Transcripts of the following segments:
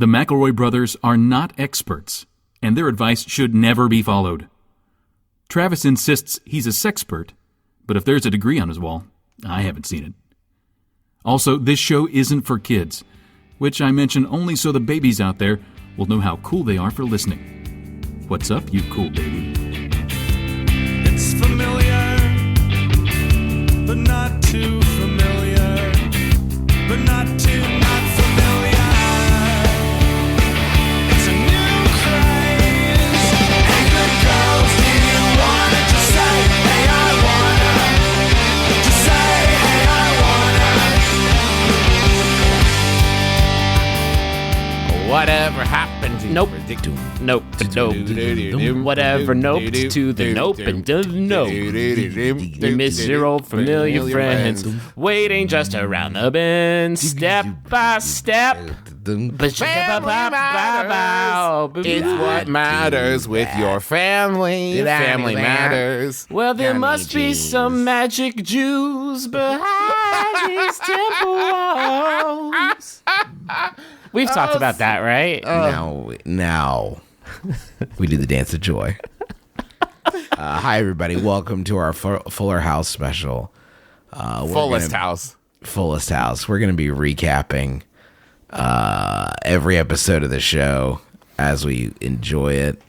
The McElroy brothers are not experts, and their advice should never be followed. Travis insists he's a sexpert, but if there's a degree on his wall, I haven't seen it. Also, this show isn't for kids, which I mention only so the babies out there will know how cool they are for listening. What's up, you cool baby? It's familiar, but not too familiar, but not too not familiar. It's a new craze. Hey, good girls, do you wanna just say, hey, I wanna? Just say, hey, I wanna. Whatever happened to Nope. Nope. Whatever. Nope to the nope and the nope. You miss your old familiar friends waiting just around the bend, step by step. It's what matters with your family. Family matters. Well, there must be some magic Jews behind these temple walls. We've talked about that, right? Now, we do the dance of joy. Hi, everybody. Welcome to our Fuller House special. Fullest house. Fullest House. We're going to be recapping every episode of the show as we enjoy it.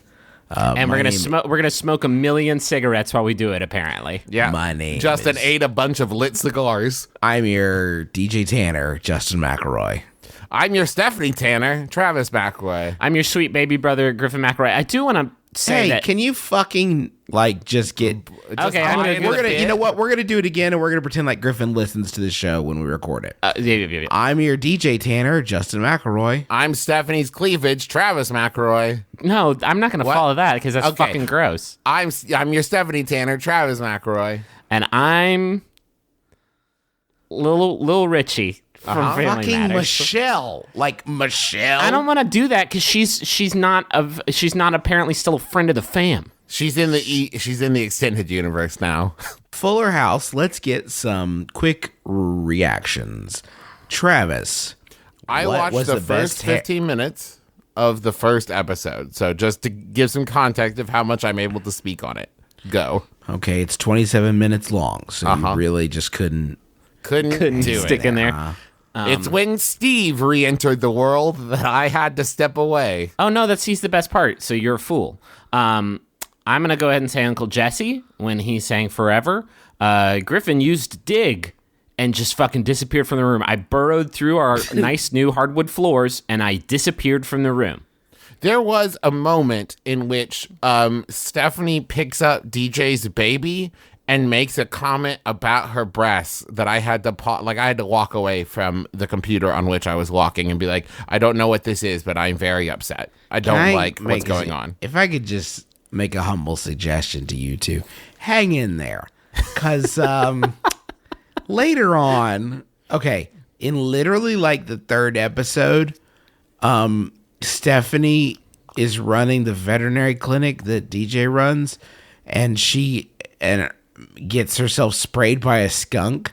And we're gonna smoke a million cigarettes while we do it. Apparently, Yeah. My name Justin is- ate a bunch of lit cigars. I'm your DJ Tanner, Justin McElroy. I'm your Stephanie Tanner, Travis McElroy. I'm your sweet baby brother, Griffin McElroy. I do want to say Hey, that. can you fucking just get? Okay, I'm gonna do We're the gonna. bit. You know what? We're gonna do it again, and we're gonna pretend like Griffin listens to the show when we record it. Yeah. I'm your DJ Tanner, Justin McElroy. I'm Stephanie's cleavage, Travis McElroy. No, I'm not going to follow that because that's Okay. fucking gross. I'm your Stephanie Tanner, Travis McElroy. And I'm Lil Richie from Family Fucking Matters. Michelle, like Michelle. I don't want to do that because she's not apparently still a friend of the fam. She's in the extended universe now. Fuller House. Let's get some quick reactions. Travis, I what watched was the the first best 15 minutes of the first episode. So just to give some context of how much I'm able to speak on it. Go. Okay, it's 27 minutes long, so you really just couldn't. Couldn't do Stick it. in there. It's when Steve re-entered the world that I had to step away. Oh no, he's the best part. So you're a fool. I'm gonna go ahead and say Uncle Jesse when he sang Forever. Griffin used Dig and just fucking disappeared from the room. I burrowed through our nice new hardwood floors and I disappeared from the room. There was a moment in which Stephanie picks up DJ's baby and makes a comment about her breasts that I had to I had to walk away from the computer on which I was walking and be like, I don't know what this is, but I'm very upset. I don't like what's going on. If I could just make a humble suggestion to you two, hang in there, because later on, okay, in literally like the third episode, Stephanie is running the veterinary clinic that DJ runs, and she gets herself sprayed by a skunk,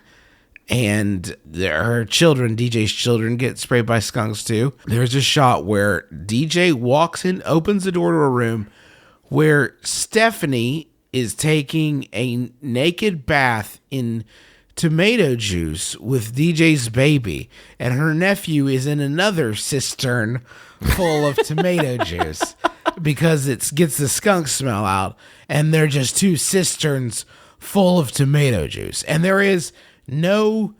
and her children, DJ's children, get sprayed by skunks too. There's a shot where DJ walks in, opens the door to a room where Stephanie is taking a naked bath in tomato juice with DJ's baby, and her nephew is in another cistern full of tomato juice because it gets the skunk smell out, and they're just two cisterns full of tomato juice, and there is no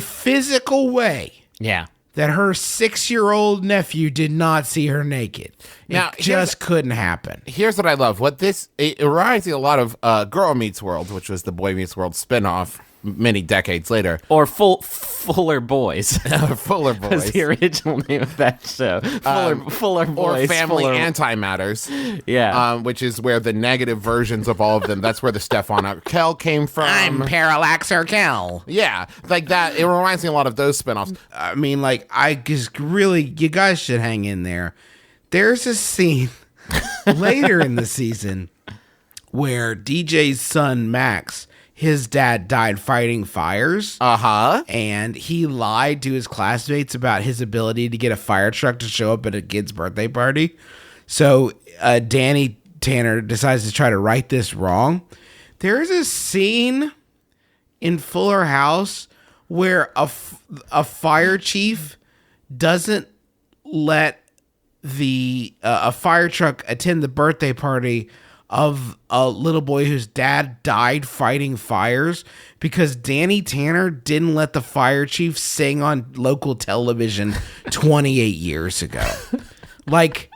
physical way Yeah. that her 6-year-old nephew did not see her naked. Now, It just couldn't happen. Here's what I love. It reminds me a lot of Girl Meets World, which was the Boy Meets World spinoff many decades later. Or Fuller Boys. Fuller was Boys. the original name of that show. Fuller Or Boys. Family Fuller, Antimatters. Yeah. Which is where the negative versions of all of them, that's where the Stefan Urkel came from. Parallax Urkel. Yeah, like that. It reminds me a lot of those spinoffs. I mean, like, I just really, you guys should hang in there. There's a scene later in the season where DJ's son, Max, his dad died fighting fires. Uh-huh. And he lied to his classmates about his ability to get a fire truck to show up at a kid's birthday party. So Danny Tanner decides to try to right this wrong. There's a scene in Fuller House where a fire chief doesn't let a fire truck attend the birthday party of a little boy whose dad died fighting fires because Danny Tanner didn't let the fire chief sing on local television 28 years ago. Like,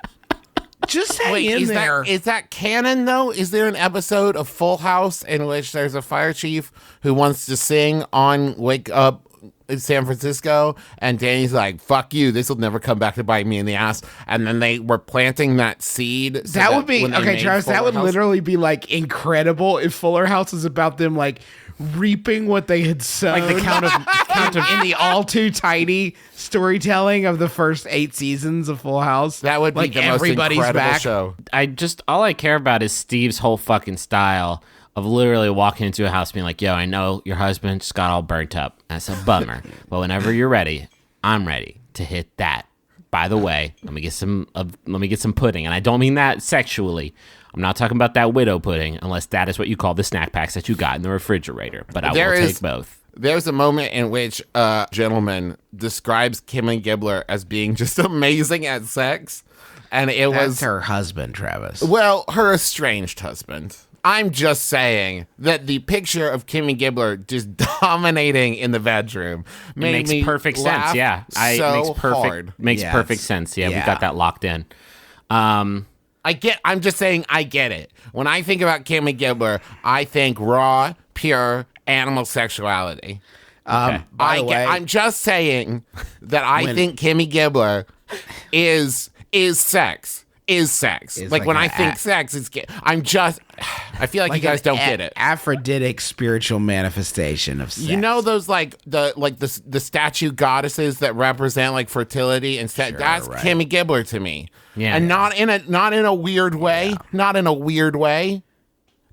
just hang in there. Is that canon, though? Is there an episode of Full House in which there's a fire chief who wants to sing on Wake Up in San Francisco, and Danny's like, fuck you, this will never come back to bite me in the ass. And then they were planting that seed. So that would be, okay, Travis, that would House, literally be like incredible if Fuller House is about them like reaping what they had sown. Like the count of in the all too tiny storytelling of the first 8 seasons of Full House. that would be like the most everybody's incredible back. show. all I care about is Steve's whole fucking style of literally walking into a house being like, yo, I know your husband just got all burnt up. That's a bummer. But whenever you're ready, I'm ready to hit that. By the way, let me get some pudding. And I don't mean that sexually. I'm not talking about that widow pudding, unless that is what you call the snack packs that you got in the refrigerator. But I will take both. There's a moment in which a gentleman describes Kim and Gibbler as being just amazing at sex. And it That's was her husband, Travis. well, her estranged husband. I'm just saying that the picture of Kim and Gibbler just dominating in the bedroom Makes perfect sense. Yeah, makes perfect sense. Yeah, we got that locked in. I'm just saying I get it. When I think about Kim and Gibbler, I think raw, pure animal sexuality. By the way, I'm just saying that I think Kimmy Gibbler is sex. Is sex. Like when I think sex, I feel like you guys don't get it. Aphroditic spiritual manifestation of sex. You know those the statue goddesses that represent like fertility and sex. That's right. Kimmy Gibbler to me. Yeah. And not in a weird way. Yeah. Not in a weird way.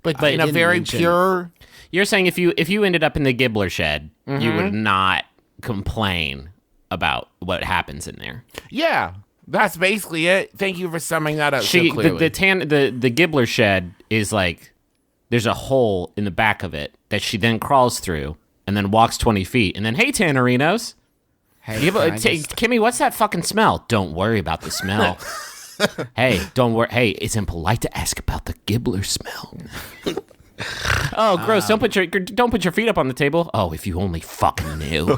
But in a didn't very mention- pure. You're saying if you ended up in the Gibbler shed, you would not complain about what happens in there. Yeah. That's basically it. Thank you for summing that up so clearly. The Gibbler shed is like there's a hole in the back of it that she then crawls through and then walks 20 feet and then, hey, Tannerinos. Hey, Kimmy, what's that fucking smell? Don't worry about the smell. Hey, don't worry. Hey, it's impolite to ask about the Gibbler smell. Oh, gross! Don't put your feet up on the table. Oh, if you only fucking knew.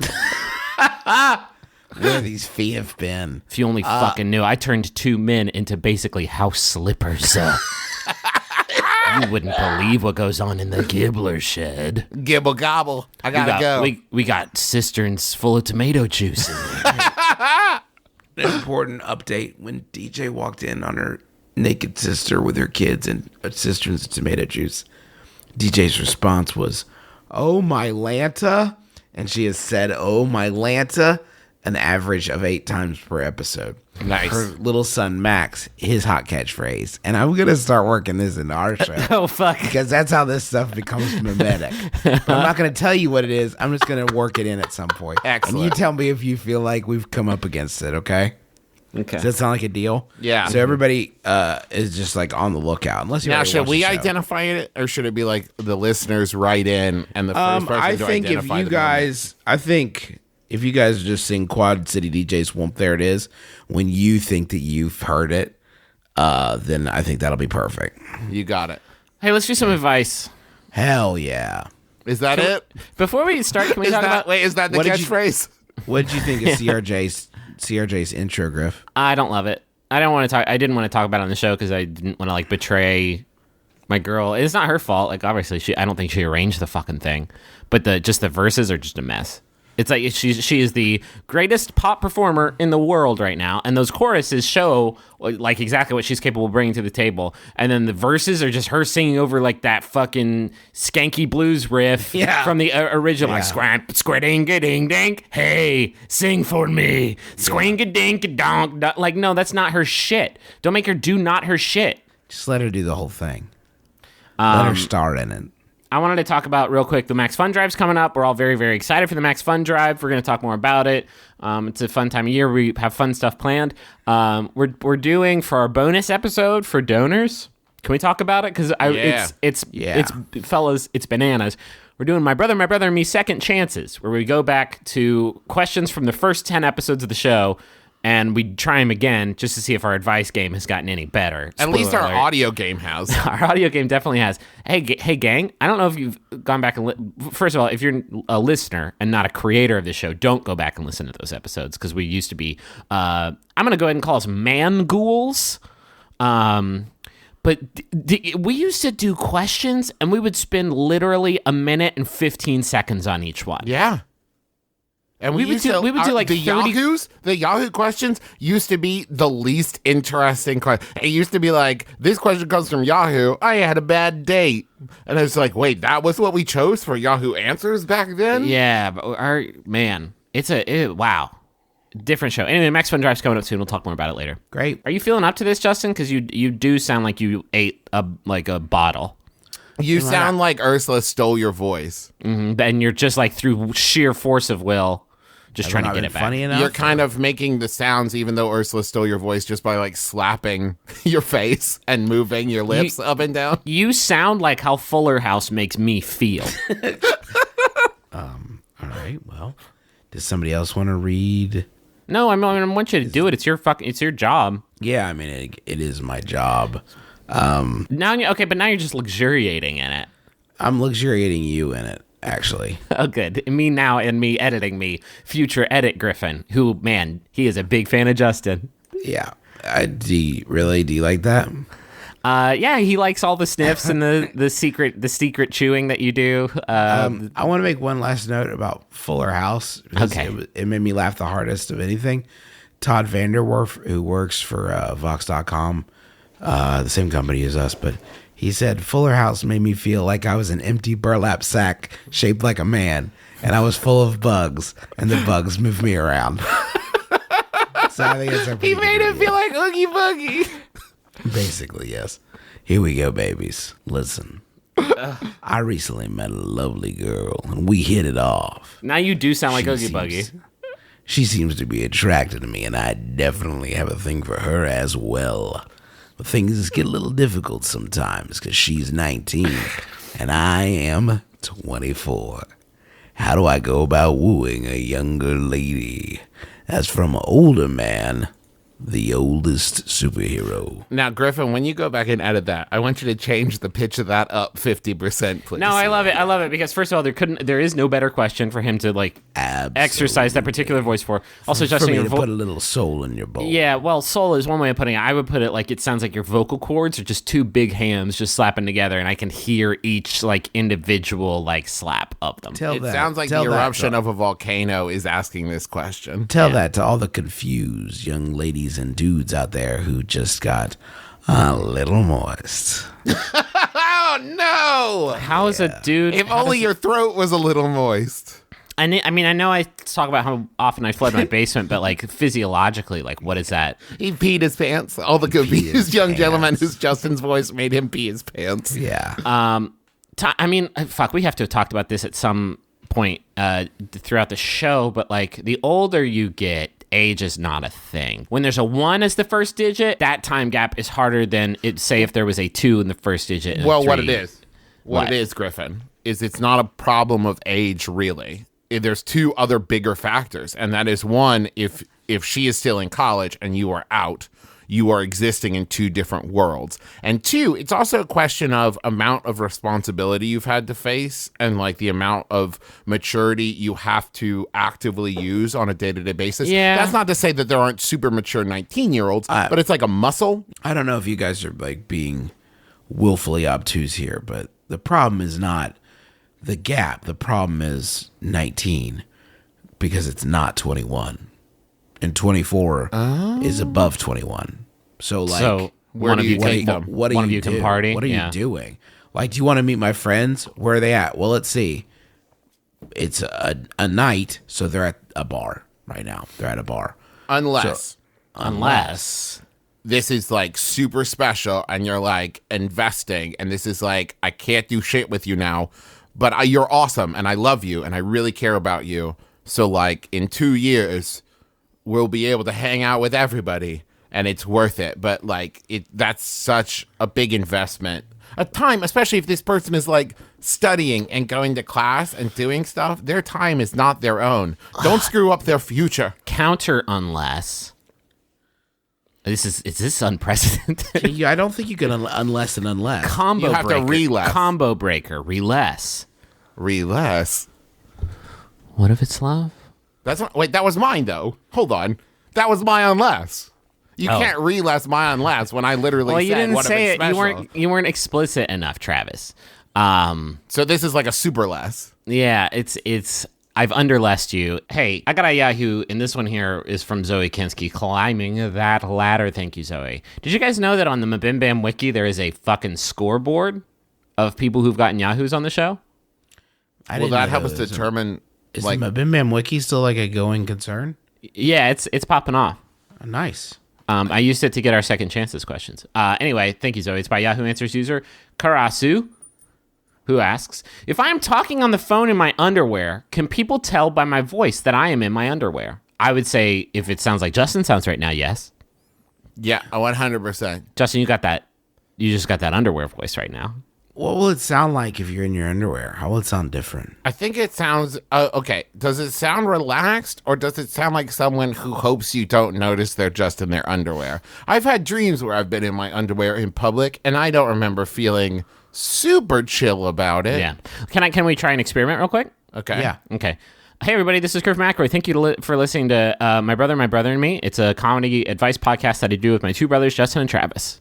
where these feet have been. If you only fucking knew, I turned 2 men into basically house slippers. You wouldn't believe what goes on in the Gibbler shed. Gibble gobble. I gotta go. We got cisterns full of tomato juice in there. An important update: when DJ walked in on her naked sister with her kids and cisterns of tomato juice, DJ's response was, "Oh my Lanta," and she has said "Oh my Lanta" an average of 8 times per episode. Nice. Her little son Max, his hot catchphrase, and I'm gonna start working this into our show. Oh fuck! Because that's how this stuff becomes mimetic. But I'm not going to tell you what it is. I'm just going to work it in at some point. Excellent. And you tell me if you feel like we've come up against it, okay? Okay. Does that sound like a deal? Yeah. So everybody is just like on the lookout. Unless you Now, already should watched we the show. identify it, or should it be like the listeners write in and the first person I to think if identify you the guys, I think if you guys just sing Quad City DJ Swamp, there it is. When you think that you've heard it, then I think that'll be perfect. moment? You got it. Hey, let's do some advice. Hell yeah. Is that it? Before we start, can we Is talk about... is that the What did you- catchphrase? What did you think of CRJ's intro, Griff? I don't love it. I didn't want to talk about it on the show because I didn't want to like betray my girl. It's not her fault. Like obviously, I don't think she arranged the fucking thing, but the verses are just a mess. It's like she is the greatest pop performer in the world right now, and those choruses show like exactly what she's capable of bringing to the table. And then the verses are just her singing over like that fucking skanky blues riff from the original, like squiding-a-ding-dink, hey, sing for me, swing-a-dink-a-donk. Like no, that's not her shit. Don't make her do not her shit. Just let her do the whole thing. Let her star in it. I wanted to talk about real quick the MaxFun Drive's coming up. We're all very, very excited for the MaxFun Drive. We're going to talk more about it. It's a fun time of year. We have fun stuff planned. We're doing for our bonus episode for donors. Can we talk about it? Because it's fellas, it's bananas. We're doing My Brother and Me Second Chances, where we go back to questions from the first 10 episodes of the show, and we try them again just to see if our advice game has gotten any better. At least our Spoiler alert. audio game has. Our audio game definitely has. Hey, gang, I don't know if you've gone back and first of all, if you're a listener and not a creator of the show, don't go back and listen to those episodes, because we used to be, I'm going to go ahead and call us man-ghouls. But we used to do questions, and we would spend literally a minute and 15 seconds on each one. Yeah. And we would do like the 30... The Yahoo questions used to be the least interesting question. It used to be like, this question comes from Yahoo. I had a bad date. And it's like, wait, that was what we chose for Yahoo Answers back then? Yeah, but wow. Different show. Anyway, MaxFun Drive's coming up soon. We'll talk more about it later. Great. Are you feeling up to this, Justin? Because you do sound like you ate a bottle. You sound like Ursula stole your voice. Mm-hmm. And you're just like through sheer force of will, just trying to get it back. Funny enough. You're kind of making the sounds, even though Ursula stole your voice, just by like slapping your face and moving your lips up and down. You sound like how Fuller House makes me feel. All right. Well, does somebody else want to read? No, I want you to do it. It's your job. Yeah, I mean, it is my job. But now you're just luxuriating in it. I'm luxuriating you in it, actually. Oh, good. Me now and me editing me, future edit Griffin, who, man, he is a big fan of Justin. Yeah. Do you like that? Yeah, he likes all the sniffs and the secret chewing that you do. I want to make one last note about Fuller House. Okay. It made me laugh the hardest of anything. Todd Vanderwerf, who works for Vox.com, the same company as us, but he said, Fuller House made me feel like I was an empty burlap sack shaped like a man, and I was full of bugs, and the bugs moved me around. So I think it's a He made it feel like Oogie Boogie. Basically, yes. Here we go, babies. Listen. I recently met a lovely girl, and we hit it off. Now you do sound like Oogie Buggy. She seems to be attracted to me, and I definitely have a thing for her as well. But things get a little difficult sometimes, because she's 19, and I am 24. How do I go about wooing a younger lady? As from an older man, the oldest superhero. Now, Griffin, when you go back and edit that, I want you to change the pitch of that up 50%, please. No, I love it because first of all, there is no better question for him to like exercise that particular voice for. Also, for Justin, me your to put a little soul in your bowl. Yeah, well, soul is one way of putting it. I would put it like it sounds like your vocal cords are just two big hams just slapping together, and I can hear each like individual like slap of them. It sounds like the eruption of a volcano is asking this question. Tell that to all the confused young ladies and dudes out there who just got a little moist. Oh, no! How is a dude? If only your throat was a little moist. I mean, I know I talk about how often I flood my basement, but like physiologically, like what is that? He peed his pants. All the confused young gentlemen whose Justin's voice made him pee his pants. Yeah. I mean, fuck, we have to have talked about this at some point throughout the show, but like the older you get, age is not a thing. When there's a 1 as the first digit, that time gap is harder than say if there was a 2 in the first digit. And Well, a 3. what it is, Griffin, is it's not a problem of age, really. There's 2 other bigger factors, and that is 1, if she is still in college and you are out, you are existing in 2 different worlds. And 2, it's also a question of amount of responsibility you've had to face and like the amount of maturity you have to actively use on a day-to-day basis. Yeah. That's not to say that there aren't super mature 19-year-olds, but it's like a muscle. I don't know if you guys are like being willfully obtuse here, but the problem is not the gap. The problem is 19 because it's not 21. And 24 is above 21. So, like, So one of you can party. What are you doing? Like, do you want to meet my friends? Where are they at? Well, let's see. It's a night, so they're at a bar right now. They're at a bar. Unless this is like super special and you're like investing and this is like, I can't do shit with you now, but you're awesome and I love you and I really care about you. So like in 2 years, we'll be able to hang out with everybody and it's worth it. But like that's such a big investment. A time, especially if this person is like studying and going to class and doing stuff, their time is not their own. Don't screw up their future. Counter unless. Is this unprecedented? I don't think you can unless and unless. Combo You have to breaker. reless. Combo breaker. Reless. Reless. What if it's love? Wait, that was mine though. Hold on. That was my unless. You Oh. can't reless my unless when I literally Well, said you didn't what if say it's it. special. You weren't explicit enough, Travis. So this is like a super less. Yeah, it's I've underlessed you. Hey, I got a Yahoo, and this one here is from Zoe Kinski, climbing that ladder. Thank you, Zoe. Did you guys know that on the MBMBaM wiki there is a fucking scoreboard of people who've gotten Yahoos on the show? Will that help us determine Is like the MBMBaM wiki still like a going concern? Yeah, it's popping off. Oh, nice. I used it to get our second chances questions. Anyway, thank you, Zoe. It's by Yahoo Answers user Karasu, who asks, if I am talking on the phone in my underwear, can people tell by my voice that I am in my underwear? I would say if it sounds like Justin sounds right now, yes. yeah, 100%. Justin, you just got that underwear voice right now. What will it sound like if you're in your underwear? How will it sound different? I think it sounds okay. Does it sound relaxed or does it sound like someone who hopes you don't notice they're just in their underwear? I've had dreams where I've been in my underwear in public and I don't remember feeling super chill about it. Yeah. Can we try an experiment real quick? Okay. Yeah. Okay. Hey, everybody, this is Griff McElroy. Thank you for listening to My Brother and Me. It's a comedy advice podcast that I do with my two brothers, Justin and Travis.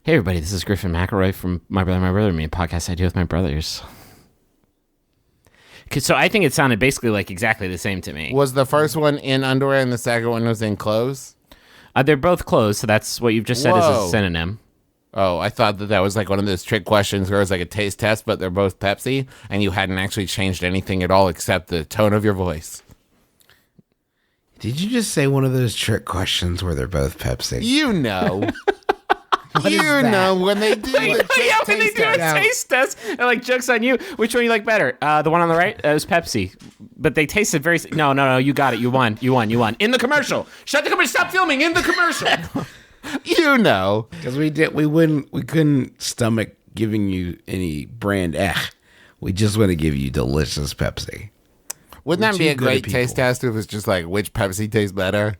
Hey, everybody, this is Griffin McElroy from My Brother and Me, a podcast I do with my brothers. So I think it sounded basically like exactly the same to me. Was the first one in underwear and the second one was in clothes? They're both clothes, so that's what you've just said is Whoa. a synonym. Oh, I thought that was like one of those trick questions where it was like a taste test, but they're both Pepsi, and you hadn't actually changed anything at all except the tone of your voice. Did you just say one of those trick questions where they're both Pepsi? You know. What is You that? know when they do the Yeah, when they taste do a test. taste test, and like joke's on you. Which one you like better? The one on the right? It was Pepsi, but they tasted very. No. You got it. You won. In the commercial. Shut the commercial. Stop filming. In the commercial. You know. Because we couldn't stomach giving you any brand. We just want to give you delicious Pepsi. Wouldn't that We're be a too good at great taste people. test if it was just like which Pepsi tastes better?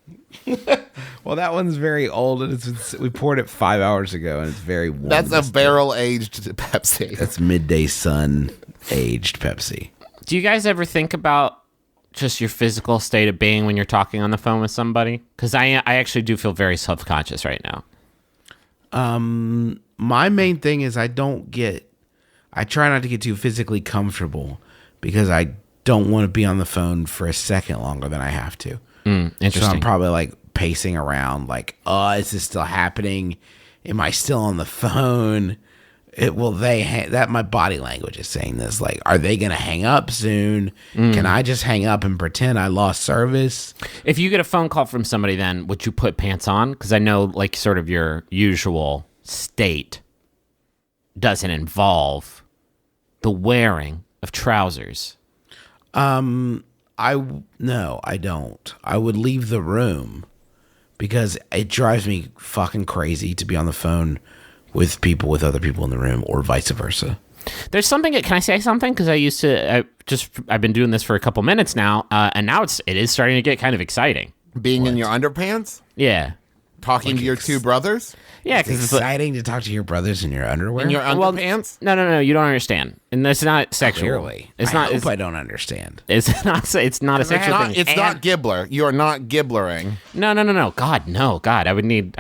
Well, that one's very old, and we poured it 5 hours ago, and it's very warm. That's a barrel aged Pepsi. That's midday sun aged Pepsi. Do you guys ever think about just your physical state of being when you're talking on the phone with somebody? Because I actually do feel very self-conscious right now. My main thing is I try not to get too physically comfortable because I don't want to be on the phone for a second longer than I have to. So Interesting. I'm probably like pacing around like, oh, is this still happening? Am I still on the phone? That my body language is saying this. Like, are they going to hang up soon? Can I just hang up and pretend I lost service? If you get a phone call from somebody, then would you put pants on? Because I know, like, sort of your usual state doesn't involve the wearing of trousers. No, I don't. I would leave the room because it drives me fucking crazy to be on the phone with other people in the room, or vice versa. There's something. Can I say something? Because I've been doing this for a couple minutes now, and now it is starting to get kind of exciting. Being in your underpants? Yeah, Talking to your two brothers? yeah. It's Because exciting to talk to your brothers in your underwear. In your Well, underpants? no. You don't understand, and it's not sexual. Clearly, It's I not. hope I don't understand. It's not. It's not a sexual thing. It's not Gibbler. You are not Gibblering. No. God, no. God, I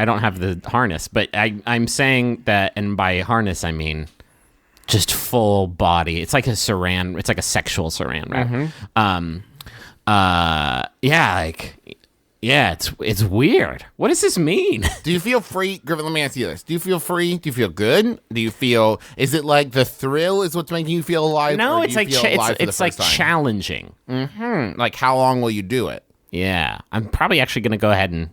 don't have the harness, but I'm saying that, and by harness I mean just full body. It's like a saran. It's like a sexual saran wrap. Yeah, it's weird. What does this mean? Do you feel free? Griffin, let me ask you this. Do you feel free? Do you feel good? Is it like the thrill is what's making you feel alive? No, or do it's you like feel alive for the it's like first time? challenging. Like how long will you do it? Yeah, I'm probably actually going to go ahead and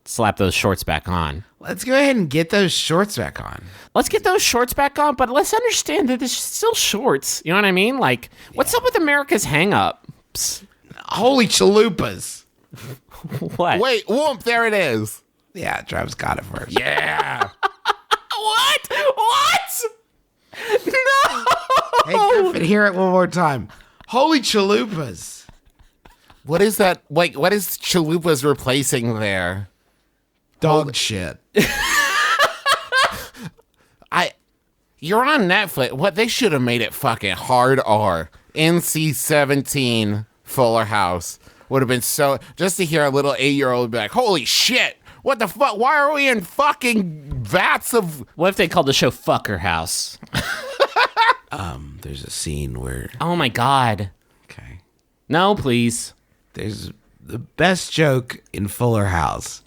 slap those shorts back on. Let's go ahead and get those shorts back on. Let's get those shorts back on, but let's understand that it's still shorts. You know what I mean? Like, what's up with America's hang-ups? Holy chalupas. What? Wait, whoop, there it is. Yeah, Travis got it first. Yeah. What? What? No! Hey, Griffin, hear it one more time. Holy chalupas. What is that? Wait, what is chalupas replacing there? Dog shit. You're on Netflix. What, they should have made it fucking hard R. NC-17 Fuller House would have been so, just to hear a little 8-year-old be like, holy shit, what the fuck? Why are we in fucking vats of... What if they called the show Fucker House? There's a scene where... Oh my God. Okay. No, please. There's the best joke in Fuller House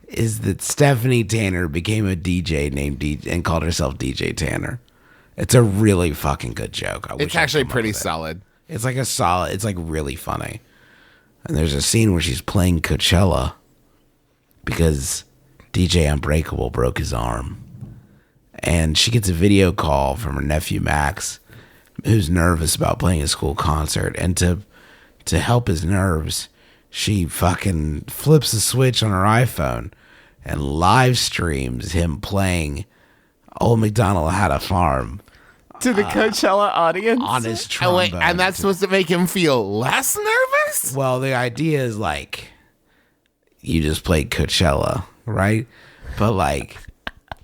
is that Stephanie Tanner became a DJ named DJ and called herself DJ Tanner. It's a really fucking good joke. I wish It's I'd actually come up pretty with it. solid. It's like a solid. It's like really funny. And there's a scene where she's playing Coachella because DJ Unbreakable broke his arm, and she gets a video call from her nephew Max, who's nervous about playing a school concert, and to help his nerves, she fucking flips a switch on her iPhone and live streams him playing Old MacDonald Had a Farm To the Coachella audience? on his Oh, trombone. wait, and that's supposed to make him feel less nervous? Well, the idea is like you just played Coachella, right? But like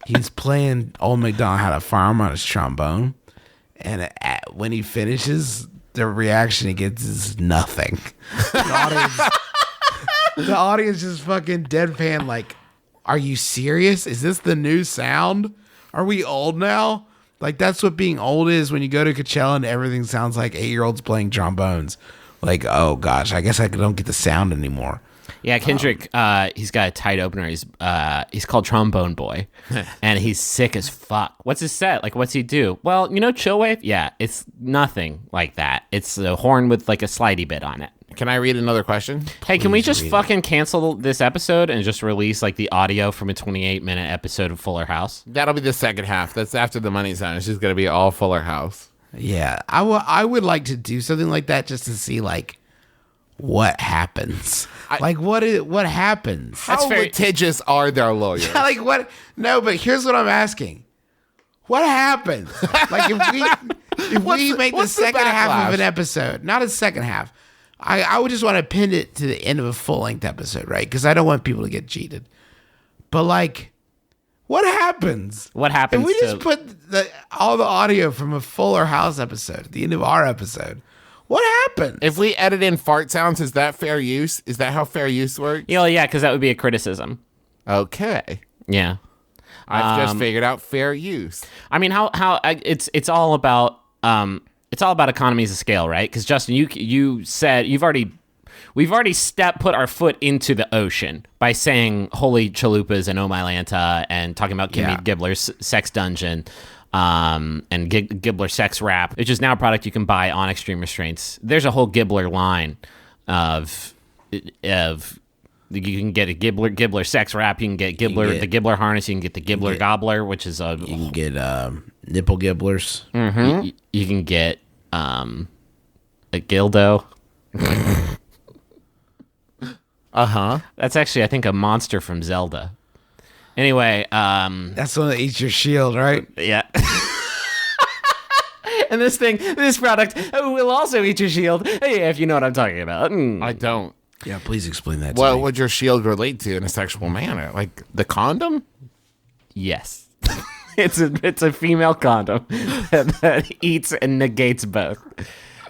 he's playing Old MacDonald Had a Farm on his trombone, and when he finishes, the reaction he gets is nothing. The audience just fucking deadpan like, are you serious? Is this the new sound? Are we old now? Like, that's what being old is when you go to Coachella and everything sounds like 8-year-olds playing trombones. Like, oh gosh, I guess I don't get the sound anymore. Yeah, Kendrick, he's got a tight opener. He's called Trombone Boy, and he's sick as fuck. What's his set? Like, what's he do? Well, you know Chillwave? Yeah, it's nothing like that. It's a horn with like a slidey bit on it. Can I read another question? Hey, can we Please just read it. fucking cancel this episode and just release like the audio from a 28-minute episode of Fuller House? That'll be the second half. That's after the money's on. It's just going to be all Fuller House. Yeah, I would like to do something like that just to see like what happens. What happens? How fair. litigious are their lawyers? Like what? No, but here's what I'm asking. What happens? Like if we make the what's the second half of backlash? an episode, not a second half. I would just want to pin it to the end of a full-length episode, right? Because I don't want people to get cheated. But like, what happens? What happens If we just to- put all the audio from a Fuller House episode at the end of our episode, what happens? If we edit in fart sounds, is that fair use? Is that how fair use works? You know, yeah, because that would be a criticism. Okay. Yeah. I've just figured out fair use. I mean, it's all about economies of scale, right? Because Justin, you said we've already put our foot into the ocean by saying holy chalupas and oh my Lanta and talking about Kimmy Gibbler's sex dungeon and Gibbler sex wrap, which is now a product you can buy on Extreme Restraints. There's a whole Gibbler line of you can get a Gibbler sex wrap, you can get Gibbler the Gibbler harness, you can get the Gibbler gobbler, which is a You can get nipple gibblers. you can get a Gildo. That's actually, I think, a monster from Zelda. Anyway, That's the one that eats your shield, right? yeah. And this product will also eat your shield. Yeah, if you know what I'm talking about. I don't. Yeah, please explain that to What me. would your shield relate to in a sexual manner? Like the condom? Yes. It's a female condom that eats and negates both.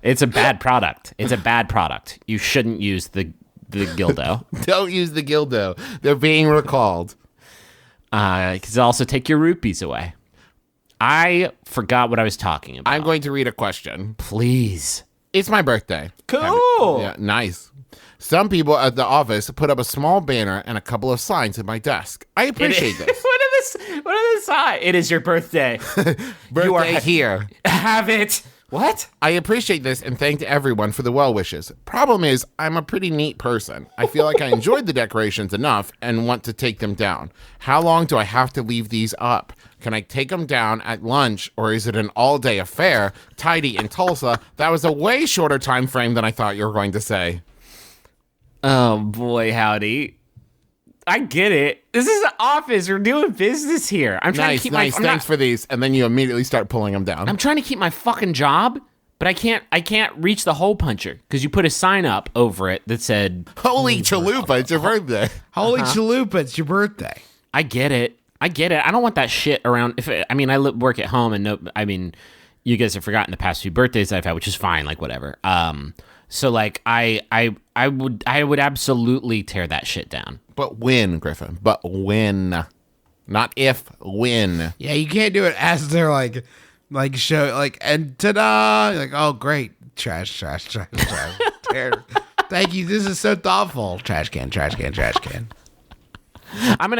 It's a bad product. It's a bad product. You shouldn't use the Gildo. Don't use the Gildo. They're being recalled. Because it'll also take your rupees away. I forgot what I was talking about. I'm going to read a question. Please. It's my birthday. Cool. Yeah, nice. Some people at the office put up a small banner and a couple of signs at my desk. I appreciate this. What are the signs? It is your birthday. Birthday here. Have it What? I appreciate this and thanked everyone for the well wishes. Problem is, I'm a pretty neat person. I feel like I enjoyed the decorations enough and want to take them down. How long do I have to leave these up? Can I take them down at lunch, or is it an all-day affair? Tidy in Tulsa. That was a way shorter time frame than I thought you were going to say. Oh, boy, howdy. I get it. This is an office. We're doing business here. I'm trying to keep Nice. Thanks for these. And then you immediately start pulling them down. I'm trying to keep my fucking job, but I can't reach the hole puncher because you put a sign up over it that said, Holy chalupa, it's your birthday. Holy chalupa, it's your birthday. I get it. I don't want that shit around. Work at home and you guys have forgotten the past few birthdays I've had, which is fine, like whatever. So like I would absolutely tear that shit down. But when, Griffin? But when? Not if, when. Yeah, you can't do it as they're like show like and ta-da, like, oh great, trash. Tear. Thank you. This is so thoughtful. Trash can. I'm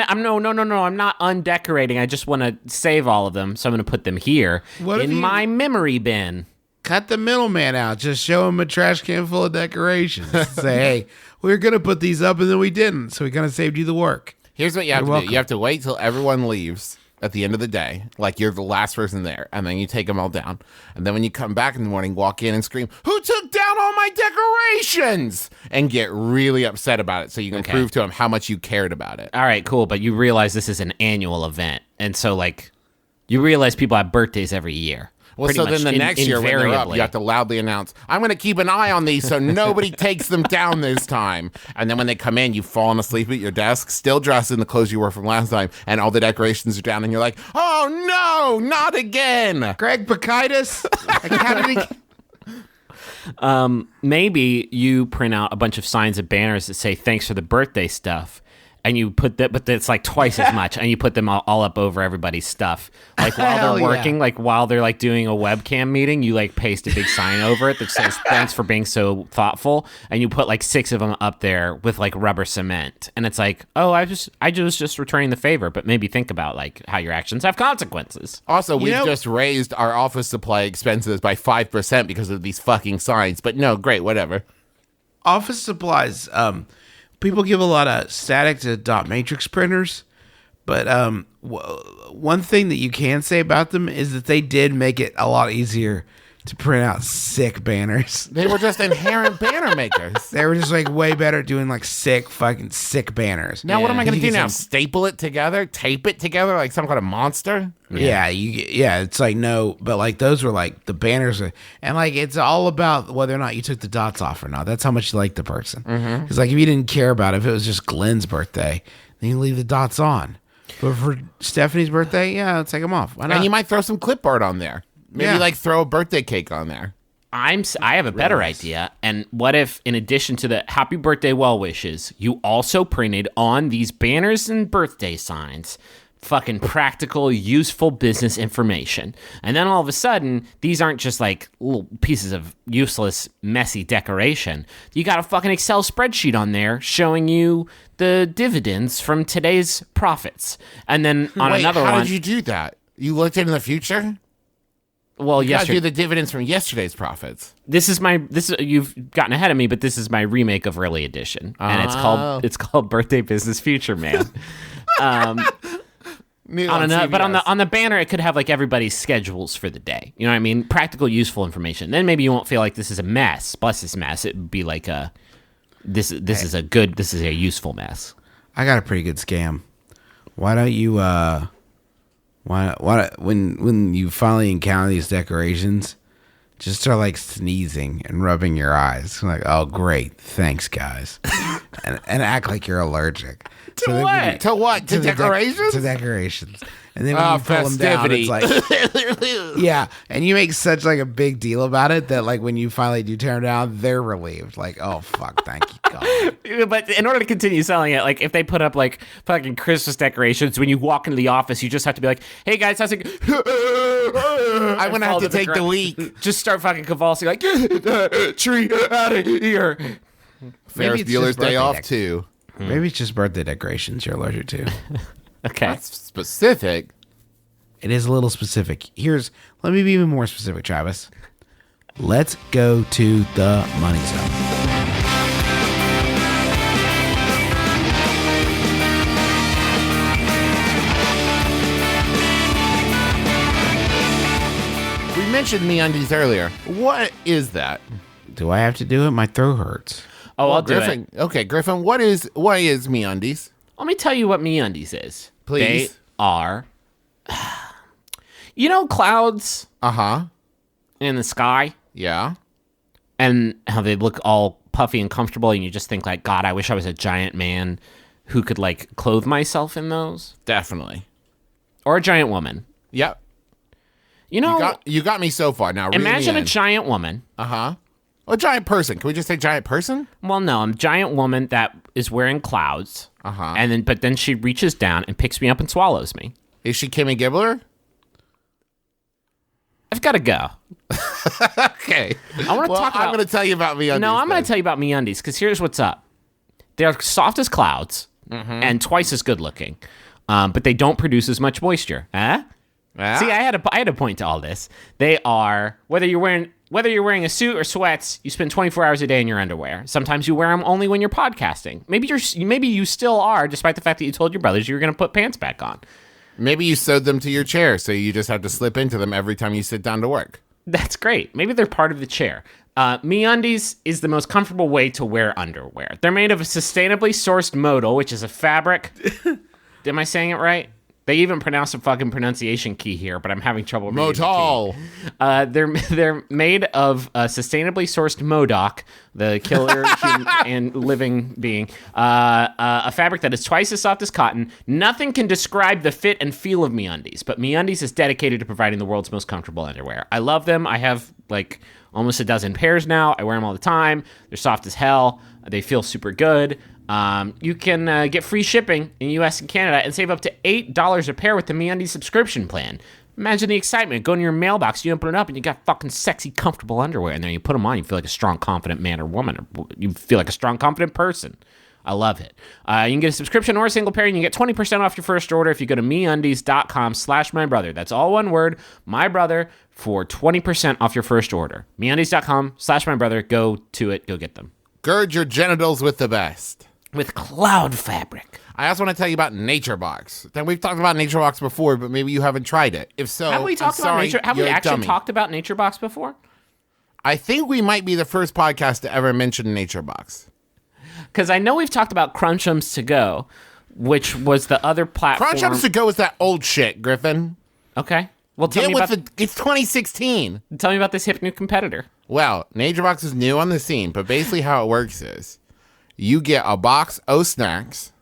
not undecorating. I just want to save all of them, so I'm gonna put them here What if in you- my memory bin. Cut the middleman out. Just show him a trash can full of decorations. Say, hey, we were gonna put these up and then we didn't, so we kind of saved you the work. Here's what you have to welcome. do. You have to wait till everyone leaves at the end of the day, like you're the last person there, and then you take them all down. And then when you come back in the morning, walk in and scream, "Who took down all my decorations?" And get really upset about it so you can Okay. prove to them how much you cared about it. All right, cool. But you realize this is an annual event, and so like you realize people have birthdays every year. Well, Pretty so much then the next year when they're up, invariably. you have to loudly announce, "I'm going to keep an eye on these so nobody takes them down this time." And then when they come in, you've fallen asleep at your desk, still dressed in the clothes you wore from last time, and all the decorations are down, and you're like, "Oh no, not again!" Greg Bacchitis, Academy. Maybe you print out a bunch of signs and banners that say "Thanks for the birthday stuff." And you put that, but it's like twice as much, and you put them all up over everybody's stuff. Like while Hell they're yeah. working, like while they're like doing a webcam meeting, you like paste a big sign over it that says "Thanks for being so thoughtful," and you put like 6 of them up there with like rubber cement, and it's like, oh, I was just returning the favor, but maybe think about like how your actions have consequences. Also, we've know- just raised our office supply expenses by 5% because of these fucking signs. But no, great, whatever. Office supplies. People give a lot of static to dot matrix printers, but one thing that you can say about them is that they did make it a lot easier to print out sick banners. They were just inherent banner makers. They were just like way better at doing like fucking sick banners. Now, what am I going to You do can now? say- Staple it together? Tape it together like some kind of monster? Yeah, it's like no, but like those were like the banners, and like it's all about whether or not you took the dots off or not. That's how much you like the person. Because like if you didn't care about it, if it was just Glenn's birthday, then you leave the dots on. But for Stephanie's birthday, yeah, take them off. Why not? And you might throw some clipboard on there. Maybe Yeah. like throw a birthday cake on there. I have a better idea. And what if, in addition to the happy birthday well wishes, you also printed on these banners and birthday signs fucking practical, useful business information? And then all of a sudden, these aren't just like little pieces of useless, messy decoration. You got a fucking Excel spreadsheet on there showing you the dividends from today's profits. And then on Wait, another how one, did you do that? You looked into the future? well, You got to do yesterday, the dividends from yesterday's profits. you've gotten ahead of me, but this is my remake of Early Edition, and it's called Birthday Business Future Man. New on CBS. the banner, it could have like everybody's schedules for the day. You know what I mean? Practical, useful information. Then maybe you won't feel like this is a mess. Plus, this mess, it would be like this is a useful mess. I got a pretty good scam. Why don't you when you finally encounter these decorations, just start like sneezing and rubbing your eyes. Like, oh great, thanks guys. and act like you're allergic. To what? To what? To the decorations? to decorations. And then when Oh, you pull them down, it's festivity. like yeah, and you make such like a big deal about it that like when you finally do tear them down, they're relieved. Like, oh fuck, thank you God. But in order to continue selling it, like if they put up like fucking Christmas decorations, when you walk into the office, you just have to be like, "Hey guys, how's it?" I'm going to have to take the leak. Just start fucking convulsing, like, "Get the tree out of here." Ferris it's Bueller's just Day birthday Off, deck. too. Maybe it's just birthday decorations you're allergic to. Okay. That's specific. It is a little specific. Let me be even more specific, Travis. Let's go to the money zone. We mentioned MeUndies earlier. What is that? Do I have to do it? My throat hurts. Oh, I'll do Griffin. it. Okay, Griffin, what is MeUndies? Let me tell you what MeUndies is. Please. They are, clouds Uh-huh. in the sky Yeah. and how they look all puffy and comfortable, and you just think like, God, I wish I was a giant man who could like clothe myself in those, Definitely. or a giant woman. Yep. You know, You got me so far. Now reel me imagine a in. giant woman. Uh-huh. A giant person. Can we just say giant person? Well, no, I'm a giant woman that is wearing clouds. Uh-huh. But then she reaches down and picks me up and swallows me. Is she Kimmy Gibbler? I've got to go. Okay. I want to talk about. I'm going to tell you about MeUndies. No, I'm going then. to tell you about MeUndies because here's what's up. They're soft as clouds and twice as good looking, but they don't produce as much moisture. Huh? Yeah. See, I had a point to all this. They are whether you're wearing a suit or sweats, you spend 24 hours a day in your underwear. Sometimes you wear them only when you're podcasting. Maybe you still are, despite the fact that you told your brothers you were going to put pants back on. Maybe you sewed them to your chair, so you just have to slip into them every time you sit down to work. That's great. Maybe they're part of the chair. MeUndies is the most comfortable way to wear underwear. They're made of a sustainably sourced modal, which is a fabric. Am I saying it right? They even pronounce a fucking pronunciation key here, but I'm having trouble reading Modal. the key. They're made of sustainably sourced Modoc, the killer and living being, a fabric that is twice as soft as cotton. Nothing can describe the fit and feel of MeUndies, but MeUndies is dedicated to providing the world's most comfortable underwear. I love them. I have like almost a dozen pairs now. I wear them all the time. They're soft as hell. They feel super good. You can get free shipping in the U.S. and Canada and save up to $8 a pair with the MeUndies subscription plan. Imagine the excitement. Go in your mailbox, you open it up, and you got fucking sexy, comfortable underwear in there. You put them on, you feel like a strong, confident man or woman. Or you feel like a strong, confident person. I love it. You can get a subscription or a single pair, and you can get 20% off your first order if you go to MeUndies.com/mybrother. That's all one word, my brother, for 20% off your first order. MeUndies.com/mybrother. Go to it. Go get them. Gird your genitals with the best. With cloud fabric. I also want to tell you about NatureBox. Now, we've talked about NatureBox before, but maybe you haven't tried it. If so, Have we talked I'm about sorry, nature? Have we you're a actually dummy. talked about NatureBox before? I think we might be the first podcast to ever mention NatureBox. Because I know we've talked about Crunchums to Go, which was the other platform. Crunchums to Go is that old shit, Griffin. Okay. Well, tell me about It's 2016. tell me about this hip new competitor. Well, NatureBox is new on the scene, but basically how it works is you get a box of snacks,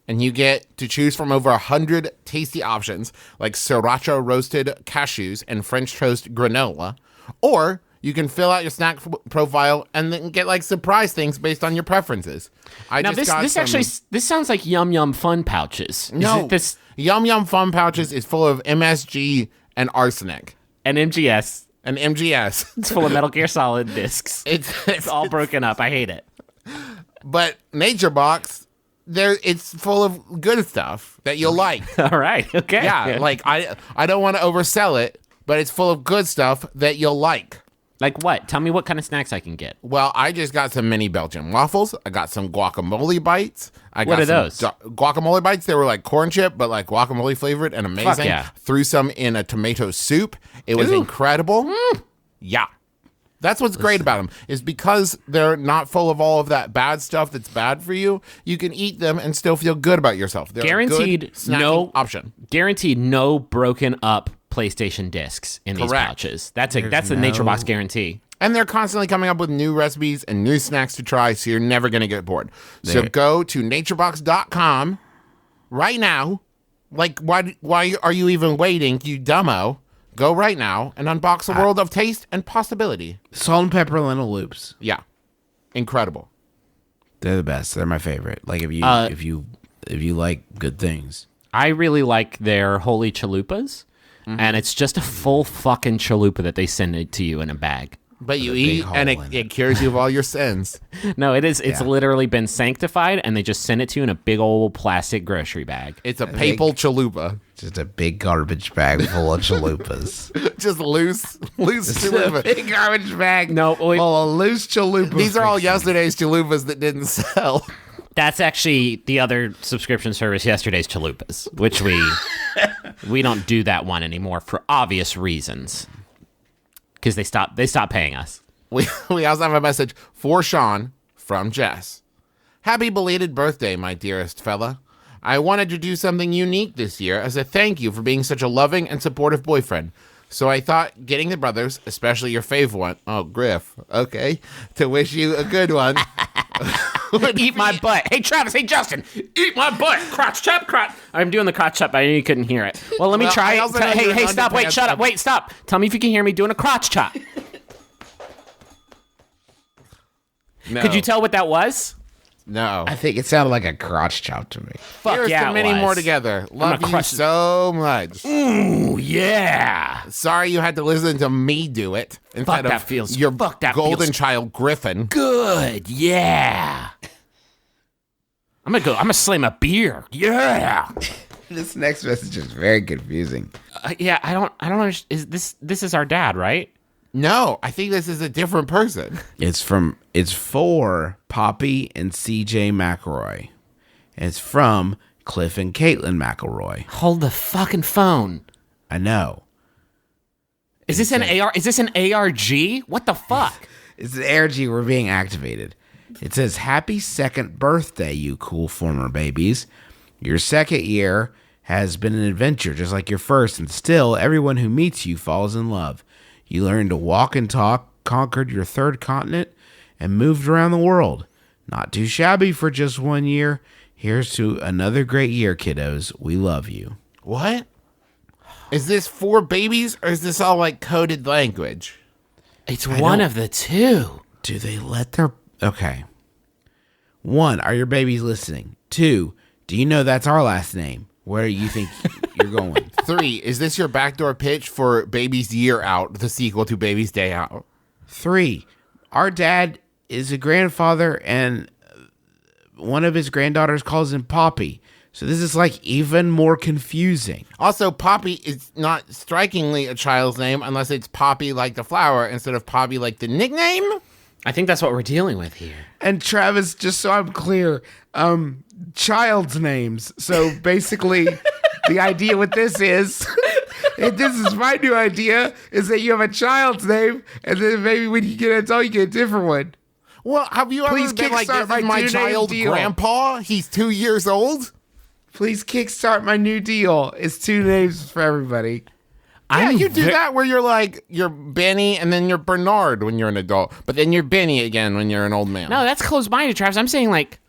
and you get to choose from over 100 tasty options like sriracha roasted cashews and French toast granola, or you can fill out your snack profile and then get like surprise things based on your preferences. Now this sounds like Yum Yum Fun pouches. No, this Yum Yum Fun Pouches is full of MSG and arsenic and MGS. and MGS. It's full of Metal Gear Solid discs. It's all broken up. I hate it. But NatureBox, it's full of good stuff that you'll like. All right. Okay. Yeah, like I don't want to oversell it, but it's full of good stuff that you'll like. Like what? Tell me what kind of snacks I can get. Well, I just got some mini Belgian waffles. I got some guacamole bites. What are those? Guacamole bites. They were like corn chip, but like guacamole flavored and amazing. Fuck yeah. Threw some in a tomato soup. It was incredible. Yeah. That's what's great about them, is because they're not full of all of that bad stuff that's bad for you, you can eat them and still feel good about yourself. They're Guaranteed a good snacking no option. Guaranteed no broken up PlayStation discs in these Correct. pouches. That's the NatureBox guarantee. And they're constantly coming up with new recipes and new snacks to try, so you're never going to get bored. So go to naturebox.com right now. Like, why are you even waiting, you dumbo? Go right now and unbox a world of taste and possibility. Salt and pepper lentil loops. Yeah. Incredible. They're the best. They're my favorite. Like if you like good things. I really like their holy chalupas, and it's just a full fucking chalupa that they send it to you in a bag. But you a big eat and hole in it cures you of all your sins. No, it's literally been sanctified, and they just send it to you in a big old plastic grocery bag. It's a papal chalupa. Just a big garbage bag full of chalupas. Just loose Just a chalupas. big garbage bag No, wait. full of loose chalupas. These are all yesterday's chalupas that didn't sell. That's actually the other subscription service, Yesterday's Chalupas, which we don't do that one anymore for obvious reasons. Because they stopped paying us. We also have a message for Sean from Jess. Happy belated birthday, my dearest fella. I wanted to do something unique this year as a thank you for being such a loving and supportive boyfriend. So I thought getting the brothers, especially your fave one, oh, Griff, okay, to wish you a good one. Eat my butt. Hey, Travis. Hey, Justin. Eat my butt. Crotch chop, crotch. I'm doing the crotch chop, but I knew you couldn't hear it. Well, let me try I it. also know you're Hey, an stop. Wait, underpants shut up. up. Wait, stop. Tell me if you can hear me doing a crotch chop. No. Could you tell what that was? No. I think it sounded like a crotch chop to me. Fuck Here's yeah, to it many was. more together. Love gonna you crush it. so much. Ooh, yeah. Sorry you had to listen to me do it instead that of feels- your fuck, that golden feels- child Griffin. Good. Yeah. I'm gonna slam a beer. Yeah. This next message is very confusing. Yeah. I don't understand. This is our dad, right? No, I think this is a different person. It's for Poppy and CJ McElroy. And it's from Cliff and Caitlin McElroy. Hold the fucking phone. I know. Is this an AR? Is this an ARG? What the fuck? It's the ARG we're being activated. It says, happy second birthday, you cool former babies. Your second year has been an adventure just like your first, and still everyone who meets you falls in love. You learned to walk and talk, conquered your third continent, and moved around the world. Not too shabby for just 1 year. Here's to another great year, kiddos. We love you. What? Is this for babies or is this all like coded language? It's one of the two. Do they let their... Okay. 1, are your babies listening? 2, do you know that's our last name? Where do you think you're going? 3, is this your backdoor pitch for Baby's Year Out, the sequel to Baby's Day Out? 3, our dad is a grandfather and one of his granddaughters calls him Poppy. So this is like even more confusing. Also, Poppy is not strikingly a child's name unless it's Poppy like the flower instead of Poppy like the nickname. I think that's what we're dealing with here. And Travis, just so I'm clear, child's names. So basically, the idea with this is, and this is my new idea, is that you have a child's name, and then maybe when you get an adult, you get a different one. Well, have you Please ever been like, kickstart this is my two-name child deal. grandpa? He's 2 years old? Please kickstart my new deal. It's 2 names for everybody. Yeah, you do that where you're like, you're Benny and then you're Bernard when you're an adult, but then you're Benny again when you're an old man. No, that's closed-minded, Travis. I'm saying, like,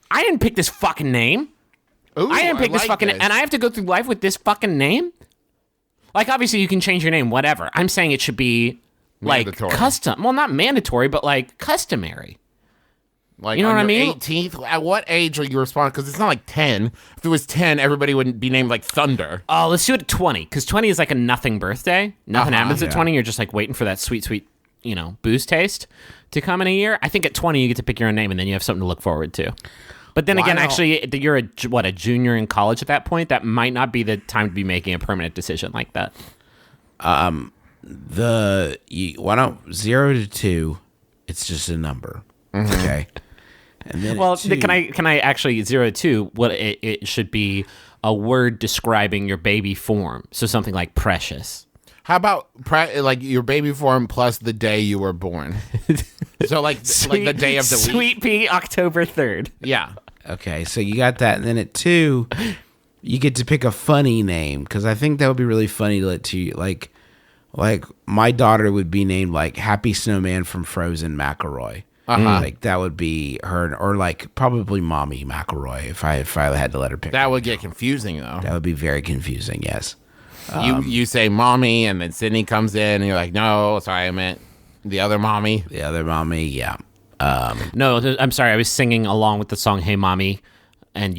I didn't pick this fucking name. Ooh, I didn't pick this like fucking this. and I have to go through life with this fucking name? Like, obviously, you can change your name, whatever. I'm saying it should be, like, Mandatory. custom. Well, not mandatory, but, like, customary. Like, You know on what I your mean? 18th, at what age are you responsible? Because it's not like 10. If it was 10, everybody wouldn't be named like Thunder. Oh, let's do it at 20, because 20 is like a nothing birthday. Nothing happens at yeah. 20. You're just, like, waiting for that sweet, sweet, booze taste to come in a year. I think at 20, you get to pick your own name, and then you have something to look forward to. But then Why again, not? actually, you're a junior in college at that point. That might not be the time to be making a permanent decision like that. Why don't 0 to 2? It's just a number. Okay. And then Well, at 2, can I actually 0 to 2? What it should be a word describing your baby form. So something like precious. How about like your baby form plus the day you were born? So like the day of the week. Sweet pea, October 3rd. Yeah. Okay, so you got that, and then at 2, you get to pick a funny name because I think that would be really funny to let to like my daughter would be named like Happy Snowman from Frozen McElroy. Like that would be her, or like probably Mommy McElroy if I had to let her pick. That would get confusing though. That would be very confusing. Yes. You say mommy and then Sydney comes in and you're like, no, sorry, I meant the other mommy. The other mommy, yeah. No, I'm sorry. I was singing along with the song "Hey Mommy," and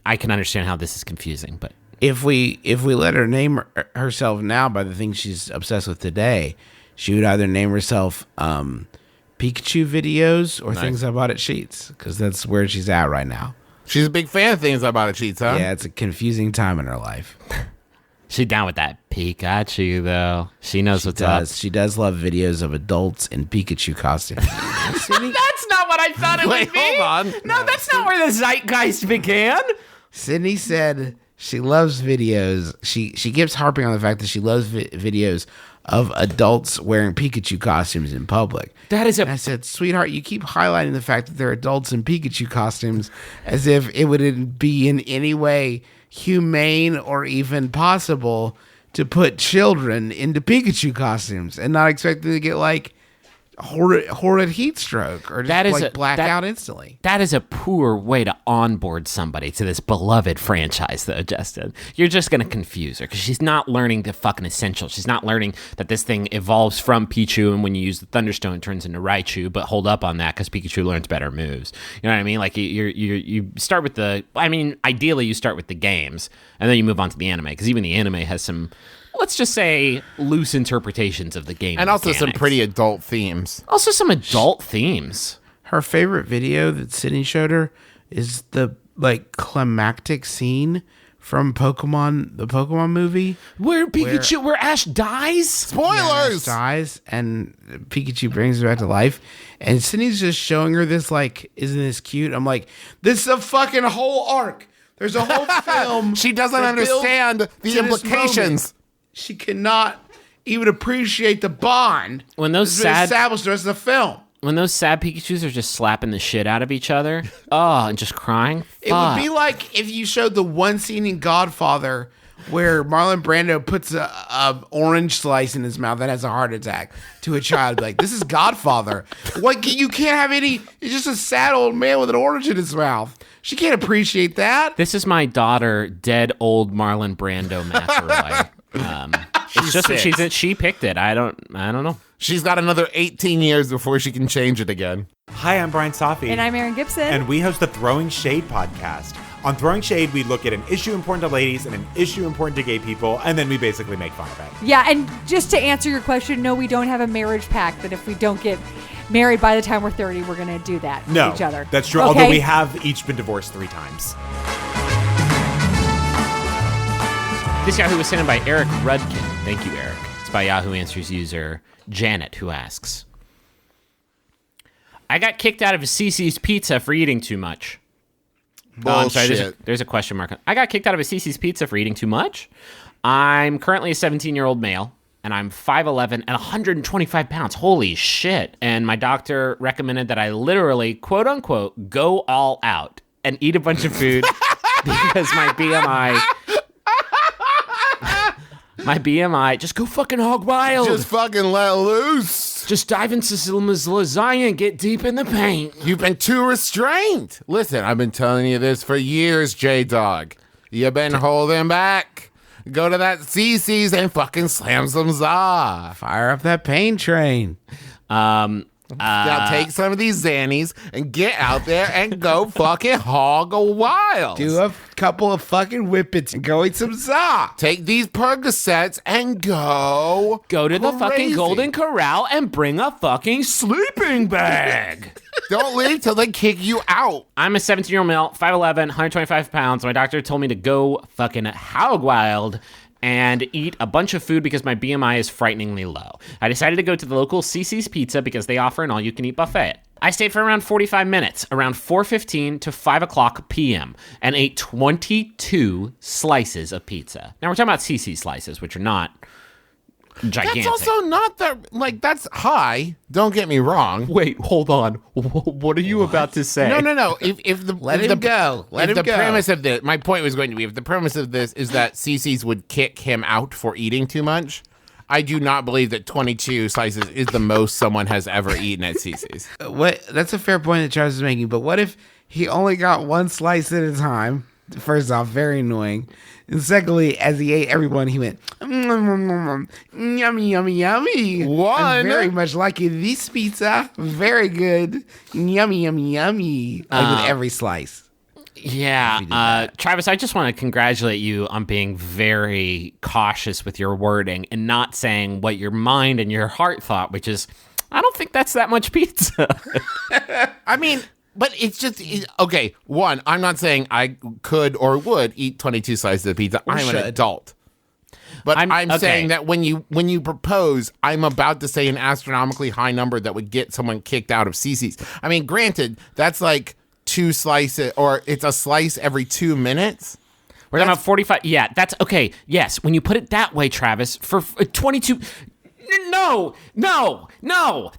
I can understand how this is confusing, but If we let her name herself now by the things she's obsessed with today, she would either name herself Pikachu videos or things I bought at Sheets because that's where she's at right now. She's a big fan of things about it, Cheats, huh? Yeah, it's a confusing time in her life. She down with that Pikachu, though. She knows what's up. She does love videos of adults in Pikachu costumes. That's not what I thought it would be. Hold on. No, that's not where the zeitgeist began. Sydney said she loves videos. She keeps harping on the fact that she loves videos of adults wearing Pikachu costumes in public. That is And I said, sweetheart, you keep highlighting the fact that they're adults in Pikachu costumes as if it would be in any way humane or even possible to put children into Pikachu costumes and not expect them to get like horrid heat stroke or just black out instantly. That is a poor way to onboard somebody to this beloved franchise, though, Justin. You're just going to confuse her because she's not learning the fucking essentials. She's not learning that this thing evolves from Pichu, and when you use the Thunderstone, it turns into Raichu, but hold up on that because Pikachu learns better moves. You know what I mean? Like, you start with ideally you start with the games, and then you move on to the anime, because even the anime has some, let's just say, loose interpretations of the game. And also some mechanics. pretty adult themes. Also some adult themes. Her favorite video that Sydney showed her is the like climactic scene from the Pokemon movie. Where Ash dies? Spoilers! Dies and Pikachu brings her back to life. And Sydney's just showing her this like, isn't this cute? I'm like, this is a fucking whole arc. There's a whole film. She doesn't that builds understand the to this implications. moment. She cannot even appreciate the bond. When those that's been sad- established the rest of the film. When those sad Pikachus are just slapping the shit out of each other, and just crying. It would be like if you showed the one scene in Godfather where Marlon Brando puts a orange slice in his mouth that has a heart attack to a child. Like, this is Godfather. Like, you can't have any. It's just a sad old man with an orange in his mouth. She can't appreciate that. This is my daughter, dead old Marlon Brando McElroy. It's just what six. she picked it. I don't know. She's got another 18 years before she can change it again. Hi, I'm Brian Safi. And I'm Erin Gibson. And we host the Throwing Shade podcast. On Throwing Shade, we look at an issue important to ladies and an issue important to gay people, and then we basically make fun of it. Yeah, and just to answer your question, no, we don't have a marriage pact that if we don't get married by the time we're 30, we're going to do that No, with each other. that's true. Okay? Although we have each been divorced 3 times. This Yahoo was sent in by Eric Rudkin. Thank you, Eric. It's by Yahoo Answers user Janet, who asks, I got kicked out of CC's Pizza for eating too much. Oh, I'm sorry. There's a question mark. I got kicked out of a CC's Pizza for eating too much. I'm currently a 17-year-old male, and I'm 5'11" and 125 pounds. Holy shit. And my doctor recommended that I literally, quote unquote, go all out and eat a bunch of food because my BMI, just go fucking hog wild. Just fucking let loose. Just dive into some lasagna and get deep in the paint. You've been too restrained. Listen, I've been telling you this for years, J-Dog. You've been holding back. Go to that CC's and fucking slam some za. Fire up that pain train. Now take some of these Xannies and get out there and go fucking hog wild. Do a couple of fucking whippets and go eat some za. Take these Percocets and go to the fucking crazy. Golden Corral and bring a fucking sleeping bag. Don't leave till they kick you out. I'm a 17-year-old male, 5'11", 125 pounds. My doctor told me to go fucking hog wild and eat a bunch of food because my BMI is frighteningly low. I decided to go to the local CC's Pizza because they offer an all-you-can-eat buffet. I stayed for around 45 minutes, around 4:15 to 5 o'clock p.m., and ate 22 slices of pizza. Now, we're talking about CC slices, which are not gigantic. That's also not that, like, that's high. Don't get me wrong. Wait, hold on. What are you about to say? No. If the Let if him the, go. Let if him the go. premise of this, my point was going to be, if the premise of this is that CC's would kick him out for eating too much, I do not believe that 22 slices is the most someone has ever eaten at CC's. What? That's a fair point that Charles is making, but what if he only got one slice at a time? First off, very annoying. And secondly, as he ate everyone, he went, yummy, yummy, yummy. One. I very much like this pizza. Very good. Yummy, yummy, yummy. Like with every slice. Yeah, Travis, I just want to congratulate you on being very cautious with your wording and not saying what your mind and your heart thought, which is, I don't think that's that much pizza. I mean, but it's just, okay, one, I'm not saying I could or would eat 22 slices of pizza. I'm an should. adult. But I'm- I'm okay. saying that when you propose, I'm about to say an astronomically high number that would get someone kicked out of CC's. I mean, granted, that's like 2 slices, or it's a slice every 2 minutes. We're talking about 45. Yeah, that's okay. Yes, when you put it that way, Travis, for 22. No.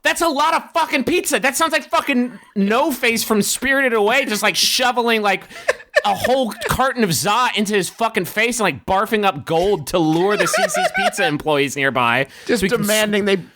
That's a lot of fucking pizza. That sounds like fucking No Face from Spirited Away, just like shoveling like a whole carton of za into his fucking face and like barfing up gold to lure the CC's Pizza employees nearby. Just So he can demanding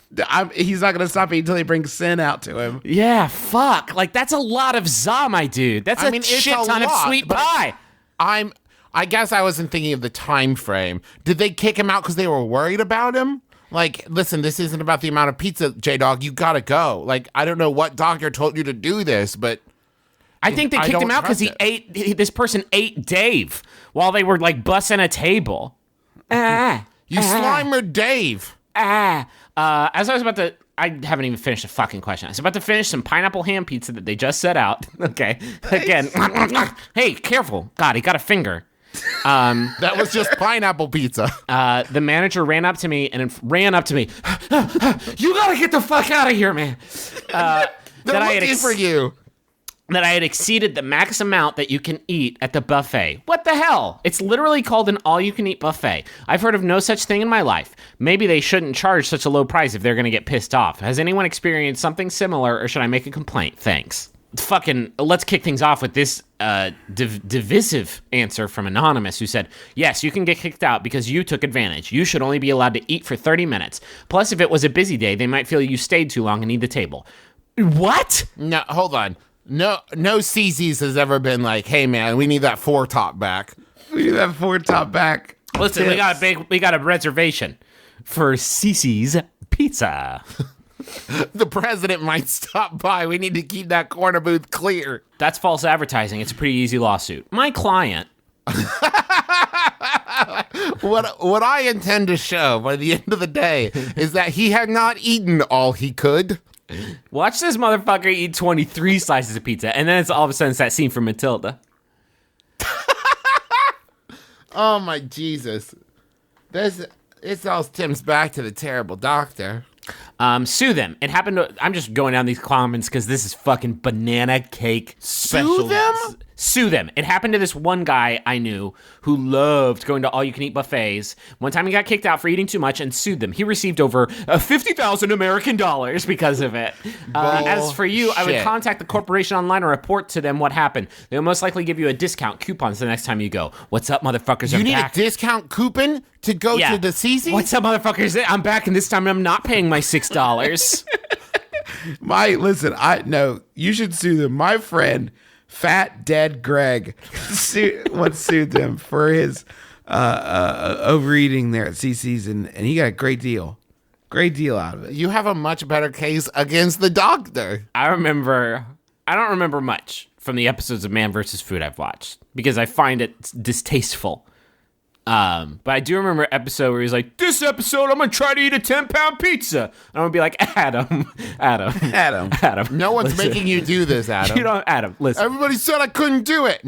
he's not going to stop eating until they bring sin out to him. Yeah, fuck. Like, that's a lot of za, my dude. That's a shit ton of sweet but pie. I guess I wasn't thinking of the time frame. Did they kick him out because they were worried about him? Like, listen, this isn't about the amount of pizza, J-Dog. You gotta go. Like, I don't know what doctor told you to do this, but I think they kicked him out because this person ate Dave while they were like bussing a table. you Slimer Dave. As I was about to, I haven't even finished the fucking question. I was about to finish some pineapple ham pizza that they just set out. Okay. Again. Hey, careful. God, he got a finger. That was just pineapple pizza. The manager ran up to me. You gotta get the fuck out of here, man. They're looking for you. That I had exceeded the max amount that you can eat at the buffet. What the hell? It's literally called an all-you-can-eat buffet. I've heard of no such thing in my life. Maybe they shouldn't charge such a low price if they're gonna get pissed off. Has anyone experienced something similar, or should I make a complaint? Thanks. Fucking, let's kick things off with this divisive answer from Anonymous, who said, yes, you can get kicked out because you took advantage. You should only be allowed to eat for 30 minutes. Plus, if it was a busy day, they might feel you stayed too long and need the table. What? No, hold on. No CC's has ever been like, hey man, we need that 4-top back. We do that 4-top back. Listen, we got a reservation for Cece's Pizza. The president might stop by. We need to keep that corner booth clear. That's false advertising. It's a pretty easy lawsuit. My client. What I intend to show by the end of the day is that he had not eaten all he could. Watch this motherfucker eat 23 slices of pizza, and then it's all of a sudden it's that scene from Matilda. Oh my Jesus. This all stems back to the terrible doctor. Sue them. It happened to, I'm just going down these comments because this is fucking banana cake special. Sue them? Sue them. It happened to this one guy I knew who loved going to all-you-can-eat buffets. One time he got kicked out for eating too much and sued them. He received over 50,000 American dollars because of it. As for you, I would Bullshit. contact the corporation online and report to them what happened. They'll most likely give you a discount coupons the next time you go. What's up, motherfuckers? You I'm need back. a discount coupon to go to the CC? What's up, motherfuckers? I'm back, and this time I'm not paying my $6. You should sue them. My friend, Fat Dead Greg, once sued them for his overeating there at CC's, and he got a great deal out of it. You have a much better case against the doctor. I don't remember much from the episodes of Man vs. Food I've watched because I find it distasteful. But I do remember an episode where he's like, this episode, I'm going to try to eat a 10-pound pizza. And I'm going to be like, Adam. No one's listen. making you do this, Adam. Adam, listen. Everybody said I couldn't do it.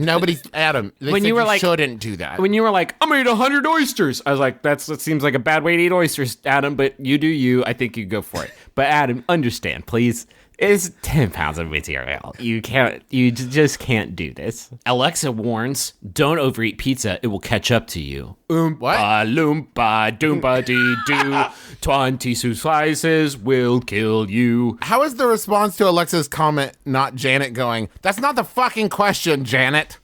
Adam, they When said you were like- shouldn't do that. When you were like, I'm going to eat 100 oysters. I was like, that seems like a bad way to eat oysters, Adam, but you do you. I think you go for it. But Adam, understand, please. It's 10 pounds of material. You just can't do this. Alexa warns, don't overeat pizza. It will catch up to you. What? Loompa, doompa dee doo. 20 slices will kill you. How is the response to Alexa's comment not Janet going, that's not the fucking question, Janet?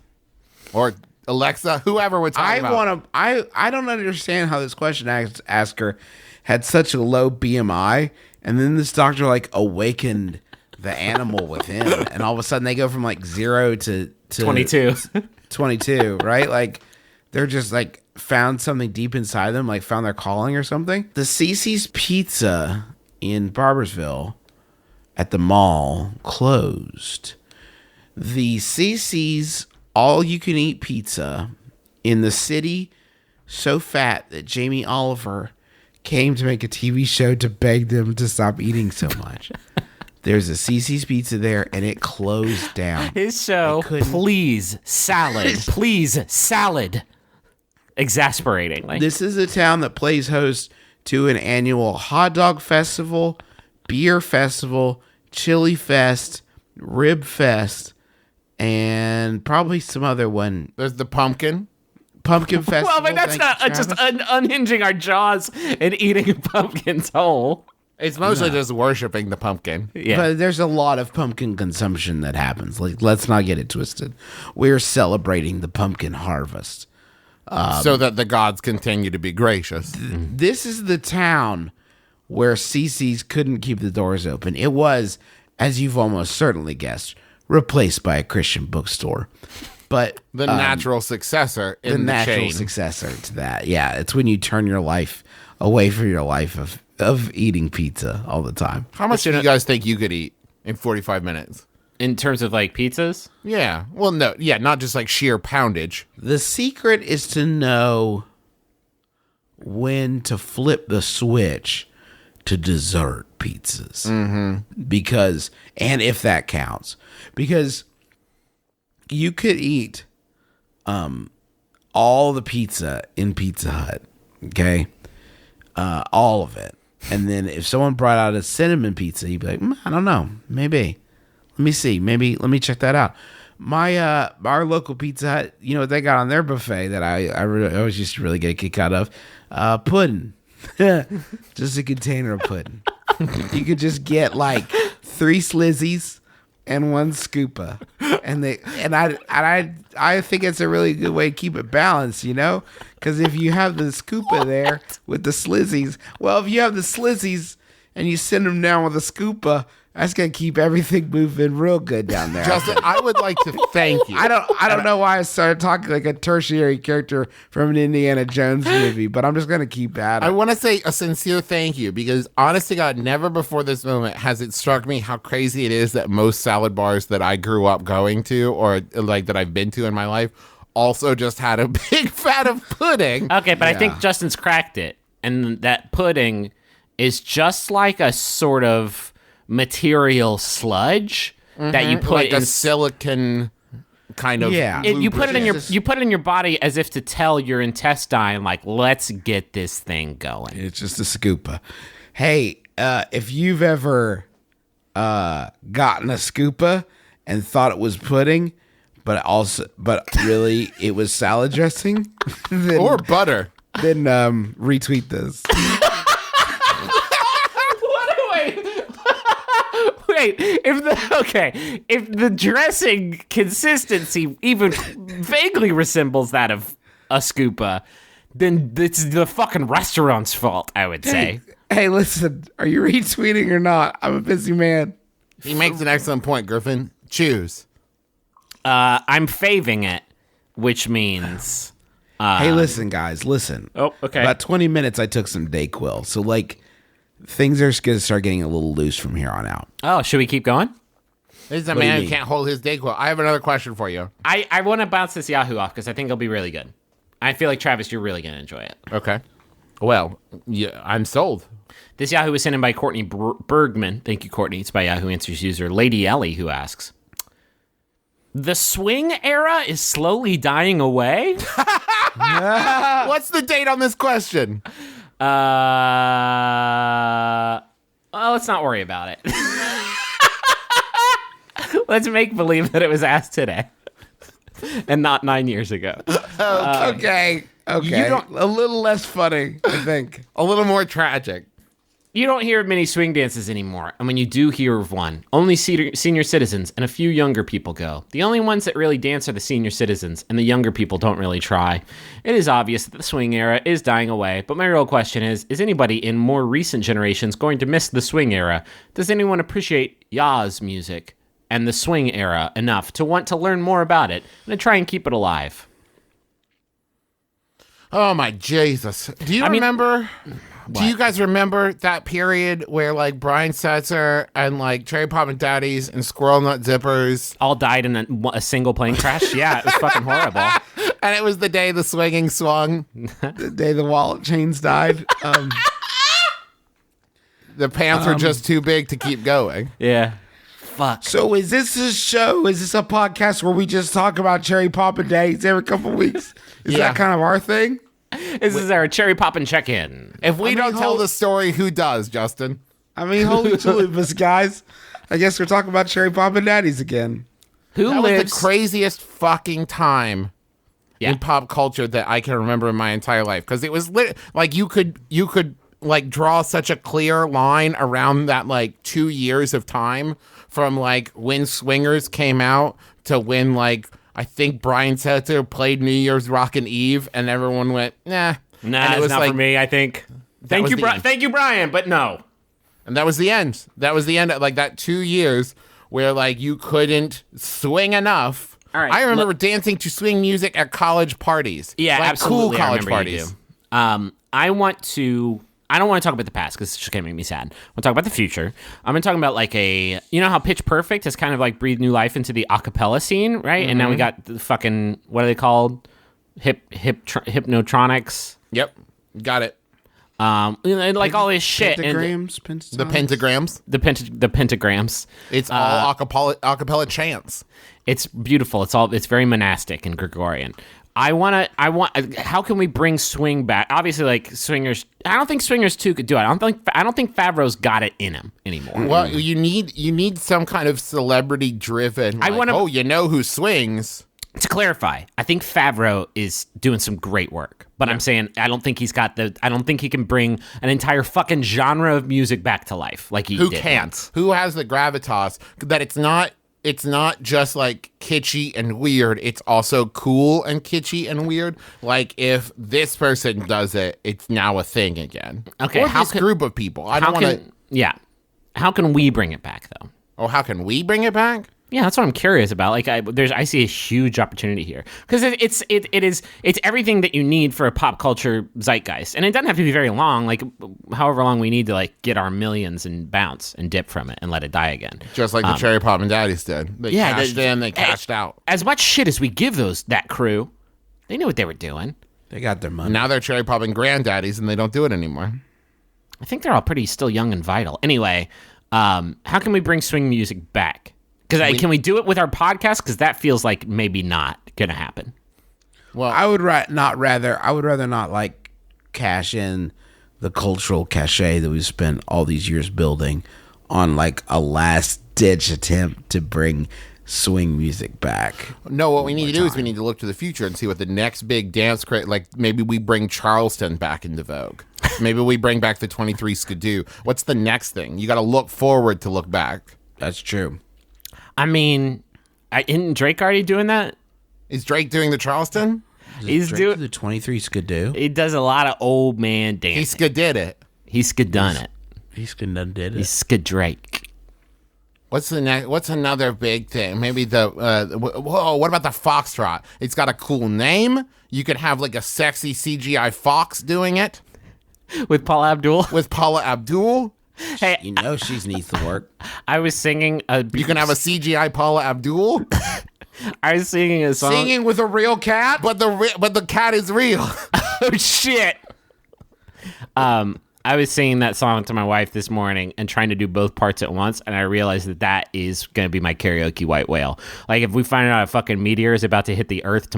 Or Alexa, whoever we're talking about. I don't understand how this question asker had such a low BMI, and then this doctor like awakened the animal within, and all of a sudden they go from like 0 to 22. 22, right? Like they're just like found something deep inside them, like found their calling or something. The CC's Pizza in Barboursville at the mall closed. The CC's all-you-can-eat pizza in the city so fat that Jamie Oliver came to make a TV show to beg them to stop eating so much. There's a CC's Pizza there, and it closed down. His show, please salad. exasperatingly. This is a town that plays host to an annual hot dog festival, beer festival, chili fest, rib fest, and probably some other one. There's the pumpkin. Pumpkin festival. Well, but that's Thank not you, just Travis. unhinging our jaws and eating pumpkins whole. It's mostly just worshiping the pumpkin. Yeah. But there's a lot of pumpkin consumption that happens. Like, let's not get it twisted. We're celebrating the pumpkin harvest. So that the gods continue to be gracious. This is the town where CC's couldn't keep the doors open. It was, as you've almost certainly guessed, replaced by a Christian bookstore. But The natural successor the in the natural chain. successor to that. Yeah, it's when you turn your life away from your life of eating pizza all the time. How much do you guys think you could eat in 45 minutes? In terms of like pizzas, Yeah. Well, no. Yeah, not just like sheer poundage. The secret is to know when to flip the switch to dessert pizzas. Because, and if that counts, because you could eat all the pizza in Pizza Hut, okay? All of it. And then if someone brought out a cinnamon pizza, you'd be like, I don't know, maybe. Let me see. Maybe let me check that out. My our local Pizza Hut, you know what they got on their buffet that I always used to really get a kick out of? Pudding. Just a container of pudding. You could just get like 3 slizzies and 1 scoopa. I think it's a really good way to keep it balanced, you know? Because if you have the scoopa there with the slizzies, well, if you have the slizzies and you send them down with a scoopa, that's gonna keep everything moving real good down there. Justin, I would like to thank you. I don't know why I started talking like a tertiary character from an Indiana Jones movie, but I'm just gonna keep at it. I want to say a sincere thank you because, honest to God, never before this moment has it struck me how crazy it is that most salad bars that I grew up going to or like that I've been to in my life also just had a big vat of pudding. okay, but I think Justin's cracked it, and that pudding is just like a sort of material sludge that you put Like in a silicon kind of. Yeah. you put it in your Just- you put it in your body as if to tell your intestine like, let's get this thing going. It's just a scoopa. Hey, if you've ever gotten a scoopa and thought it was pudding, but really it was salad dressing, then, Or butter. then retweet this. Wait, if the dressing consistency even vaguely resembles that of a scoopa, then it's the fucking restaurant's fault, I would say. Hey, listen, are you retweeting or not? I'm a busy man. He makes an excellent point, Griffin. Choose. I'm faving it, which means Hey, listen, guys, listen. Oh, okay. About 20 minutes, I took some Dayquil. So, like, things are going to start getting a little loose from here on out. oh, should we keep going? This is a do you man who mean? can't hold his Dayquil. I have another question for you. I want to bounce this Yahoo off because I think it'll be really good. I feel like, Travis, you're really going to enjoy it. Okay. Well, yeah, I'm sold. This Yahoo was sent in by Courtney Bergman. Thank you, Courtney. It's by Yahoo Answers user Lady Ellie, who asks, the swing era is slowly dying away? What's the date on this question? Well, let's not worry about it. Let's make believe that it was asked today and not 9 years ago. Okay. You don't- A little less funny, I think. A little more tragic. You don't hear of many swing dances anymore, and when you do hear of one, only senior citizens and a few younger people go. The only ones that really dance are the senior citizens, and the younger people don't really try. It is obvious that the swing era is dying away, but my real question is anybody in more recent generations going to miss the swing era? Does anyone appreciate Yah's music and the swing era enough to want to learn more about it and to try and keep it alive? Oh my Jesus. Do you remember? Do you guys remember that period where like Brian Setzer and like Cherry Pop and Daddies and Squirrel Nut Zippers, All died in a single plane crash? Yeah, it was fucking horrible. and it was the day the swinging swung, The day the wallet chains died. the pants were just too big to keep going. Yeah. Fuck. So is this a show? Is this a podcast where we just talk about Cherry Pop and Daddies every couple weeks? Is Yeah. that kind of our thing? This is our cherry poppin' check-in. If we don't tell the story, who does, Justin? I mean, holy chalupas, guys. I guess we're talking about cherry poppin' daddies again. Who That was lives? the craziest fucking time Yeah. in pop culture that I can remember in my entire life. Because it was like you could like draw such a clear line around that like 2 years of time from like when Swingers came out to when like I think Brian Setzer played New Year's Rockin' Eve and everyone went, nah. Nah, and it's not for me, I think. Thank was you, the Brian. end. Thank you, Brian, but no. And that was the end. That was the end of like that 2 years where like you couldn't swing enough. All right, I remember dancing to swing music at college parties. Yeah, like absolutely. cool I college remember you parties. do. I don't want to talk about the past because it's just going to make me sad. I want to talk about the future. I'm going to talk about like you know how Pitch Perfect has kind of like breathed new life into the acapella scene, right? And now we got the fucking, what are they called? Hypnotronics. Yep, got it. And like all this shit. And Pentagrams, The pentagrams. the pentagrams. It's all acapella chants. It's beautiful. It's very monastic and Gregorian. How can we bring swing back? Obviously, like swingers. I don't think swingers 2 could do it. I don't think Favreau's got it in him anymore. Well, you need some kind of celebrity driven. Like, you know who swings. To clarify, I think Favreau is doing some great work, but I'm saying I don't think he can bring an entire fucking genre of music back to life like he Who did can't? once. Who has the gravitas that it's not just like kitschy and weird. It's also cool and kitschy and weird. Like if this person does it, it's now a thing again. Okay, or how this can- group of people. I don't want to. Yeah. How can we bring it back though? Oh, how can we bring it back? Yeah, that's what I'm curious about. Like, I see a huge opportunity here because it's everything that you need for a pop culture zeitgeist, and it doesn't have to be very long. Like, however long we need to like get our millions and bounce and dip from it and let it die again. Just like the Cherry Pop and Daddies did. They cashed in, they cashed out. As much shit as we give that crew, they knew what they were doing. They got their money. Now they're Cherry Pop and Granddaddies, and they don't do it anymore. I think they're all pretty still young and vital. Anyway, how can we bring swing music back? Because can we do it with our podcast? Because that feels like maybe not gonna happen. Well, I would rather not like cash in the cultural cachet that we've spent all these years building on like a last ditch attempt to bring swing music back. no, what we need to do is we need to look to the future and see what the next big dance like maybe we bring Charleston back into vogue. Maybe we bring back the 23 Skidoo. What's the next thing? You got to look forward to look back. That's true. I mean, isn't Drake already doing that? Is Drake doing the Charleston? He's Drake doing. the 23 Skidoo. He does a lot of old man He dancing. did it. He's done it. He's done did it. He's SkiDrake. What's the next? What's another big thing? Maybe the whoa. What about the foxtrot? It's got a cool name. You could have like a sexy CGI fox doing it With Paula Abdul. with Paula Abdul. Hey, You know she needs to work. I was singing a. You can have a CGI Paula Abdul I was singing a song. singing with a real cat, but the cat is real. Oh shit. I was singing that song to my wife this morning and trying to do both parts at once, and I realized that is going to be my karaoke white whale. Like, if we find out a fucking meteor is about to hit the Earth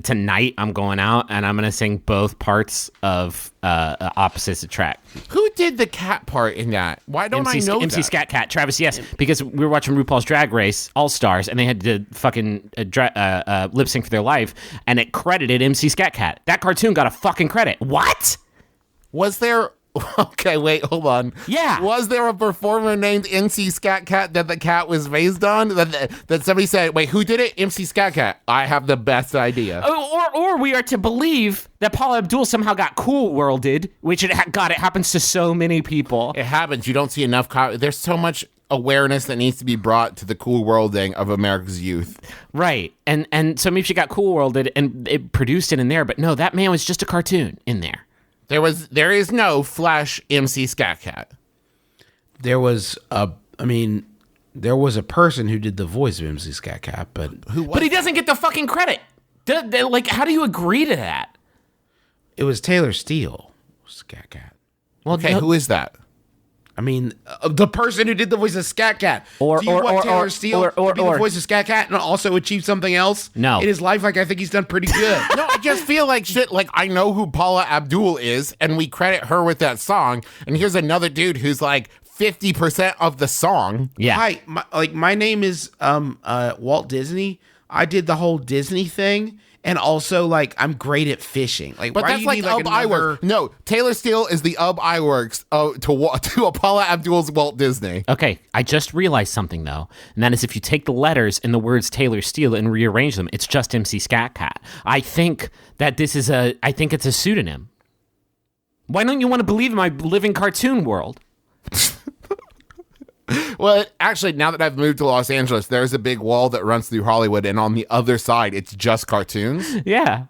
tonight I'm going out and I'm going to sing both parts of opposites attract. Who did the cat part in that? Why don't I know MC that? Skat Cat, Travis, yes, because we were watching RuPaul's Drag Race All Stars, and they had to fucking lip sync for their life, and it credited MC Skat Cat. That cartoon got a fucking credit. What? Was there? Okay, wait, hold on. Yeah. Was there a performer named MC Skat Cat that the cat was raised on? That somebody said, wait, who did it? MC Skat Cat. I have the best idea. Or we are to believe that Paula Abdul somehow got cool worlded, which it happens to so many people. It happens. You don't see enough. There's so much awareness that needs to be brought to the cool worlding of America's youth. Right. And so maybe she got cool worlded and it produced it in there, but no, that man was just a cartoon in there. There is no Flash MC Skat Cat. There was a person who did the voice of MC Skat Cat, but But he doesn't get the fucking credit. Like, how do you agree to that? it was Taylor Steele, Skat Cat. Well, Okay, who is that? I mean, the person who did the voice of Skat Cat. Or- Do you or- want or- Taylor or- Steele or- to be or- the voice of Skat Cat and also achieve something else? No. In his life, like, I think he's done pretty good. No, I just feel like shit. Like, I know who Paula Abdul is, and we credit her with that song. And here's another dude who's like 50% of the song. Yeah. Hi, my name is Walt Disney. I did the whole Disney thing, and also like I'm great at fishing. Like, But why do that's you like need, Ub another- Iwerks. No, Taylor Steele is the Ub Iwerks to Paula Abdul's Walt Disney. Okay, I just realized something though, and that is if you take the letters in the words Taylor Steele and rearrange them, it's just MC Skat Cat. I think that it's a pseudonym. Why don't you want to believe in my living cartoon world? Well, actually, now that I've moved to Los Angeles, there's a big wall that runs through Hollywood, and on the other side, it's just cartoons. Yeah.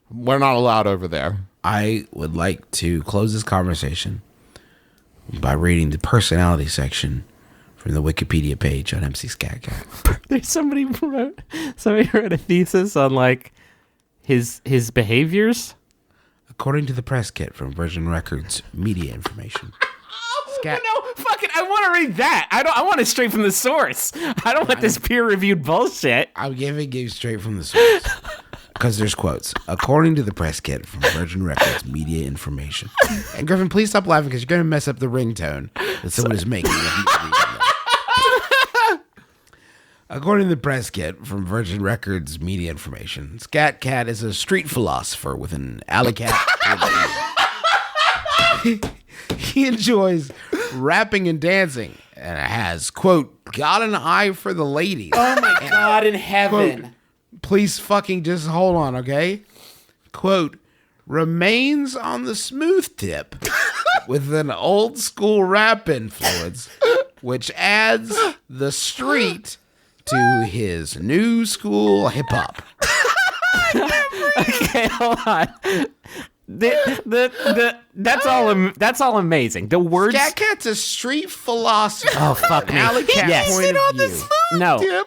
We're not allowed over there. I would like to close this conversation by reading the personality section from the Wikipedia page on MC Skat Cat. There's somebody wrote a thesis on like his behaviors. According to the press kit from Virgin Records Media Information. Skat, No, fuck it. I want to read that. I want it straight from the source. I don't want this peer-reviewed bullshit. I'm giving you straight from the source. Because there's quotes. According to the press kit from Virgin Records Media Information. And Griffin, please stop laughing because you're going to mess up the ringtone that someone is making. According to the press kit from Virgin Records Media Information, Skat Cat is a street philosopher with an alley cat. He enjoys rapping and dancing and has, quote, got an eye for the ladies. Oh my God in heaven. Quote, please fucking just hold on, okay? Quote, remains on the smooth tip with an old school rap influence, which adds the street to his new school hip hop. Okay, hold on. That's all amazing. The words. Skat Cat's a street philosopher. Oh fuck me. Alley cat Yes. point of view. No.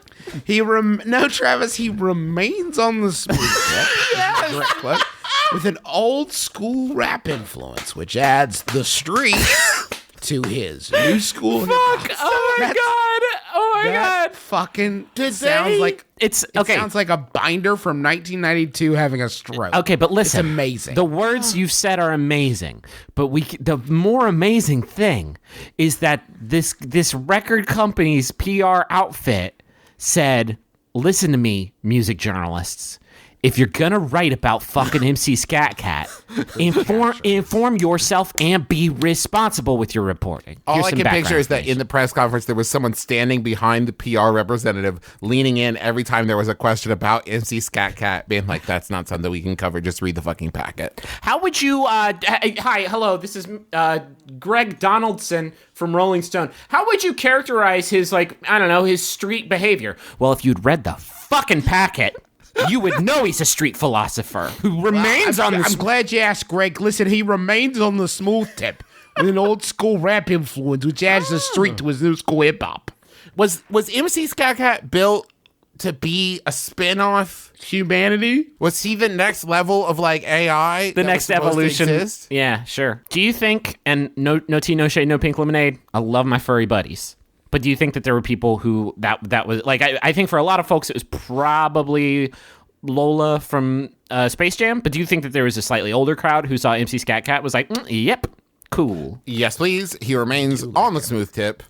No, Travis, he remains on the smooth tip. Direct quote, with an old school rap influence, which adds the street to his new school hip hop. Oh my God. Oh my That God. fucking sounds like It's it okay. sounds like a binder from 1992 having a stroke. Okay, but listen. It's amazing. The words you've said are amazing, but the more amazing thing is that this record company's PR outfit said, "Listen to me, music journalists. If you're gonna write about fucking MC Skat Cat, inform yourself and be responsible with your reporting." All Here's I some can picture background is that in information. the press conference, there was someone standing behind the PR representative, leaning in every time there was a question about MC Skat Cat, being like, that's not something we can cover. Just read the fucking packet. How would you? Hi, hello. This is Greg Donaldson from Rolling Stone. How would you characterize his his street behavior? Well, if you'd read the fucking packet, you would know he's a street philosopher who remains on the. I'm glad you asked, Greg. Listen, he remains on the smooth tip with an old school rap influence, which adds the street to his new school hip hop. Was MC Skat Cat built to be a spin-off? Humanity? Was he the next level of like AI? The next evolution. Yeah, sure. Do you think? And no tea, no shade, no pink lemonade. I love my furry buddies. But do you think that there were people who that was like? I think for a lot of folks it was probably Lola from Space Jam. But do you think that there was a slightly older crowd who saw MC Skat Cat was like, yep, cool. Yes, please. He remains on the smooth tip.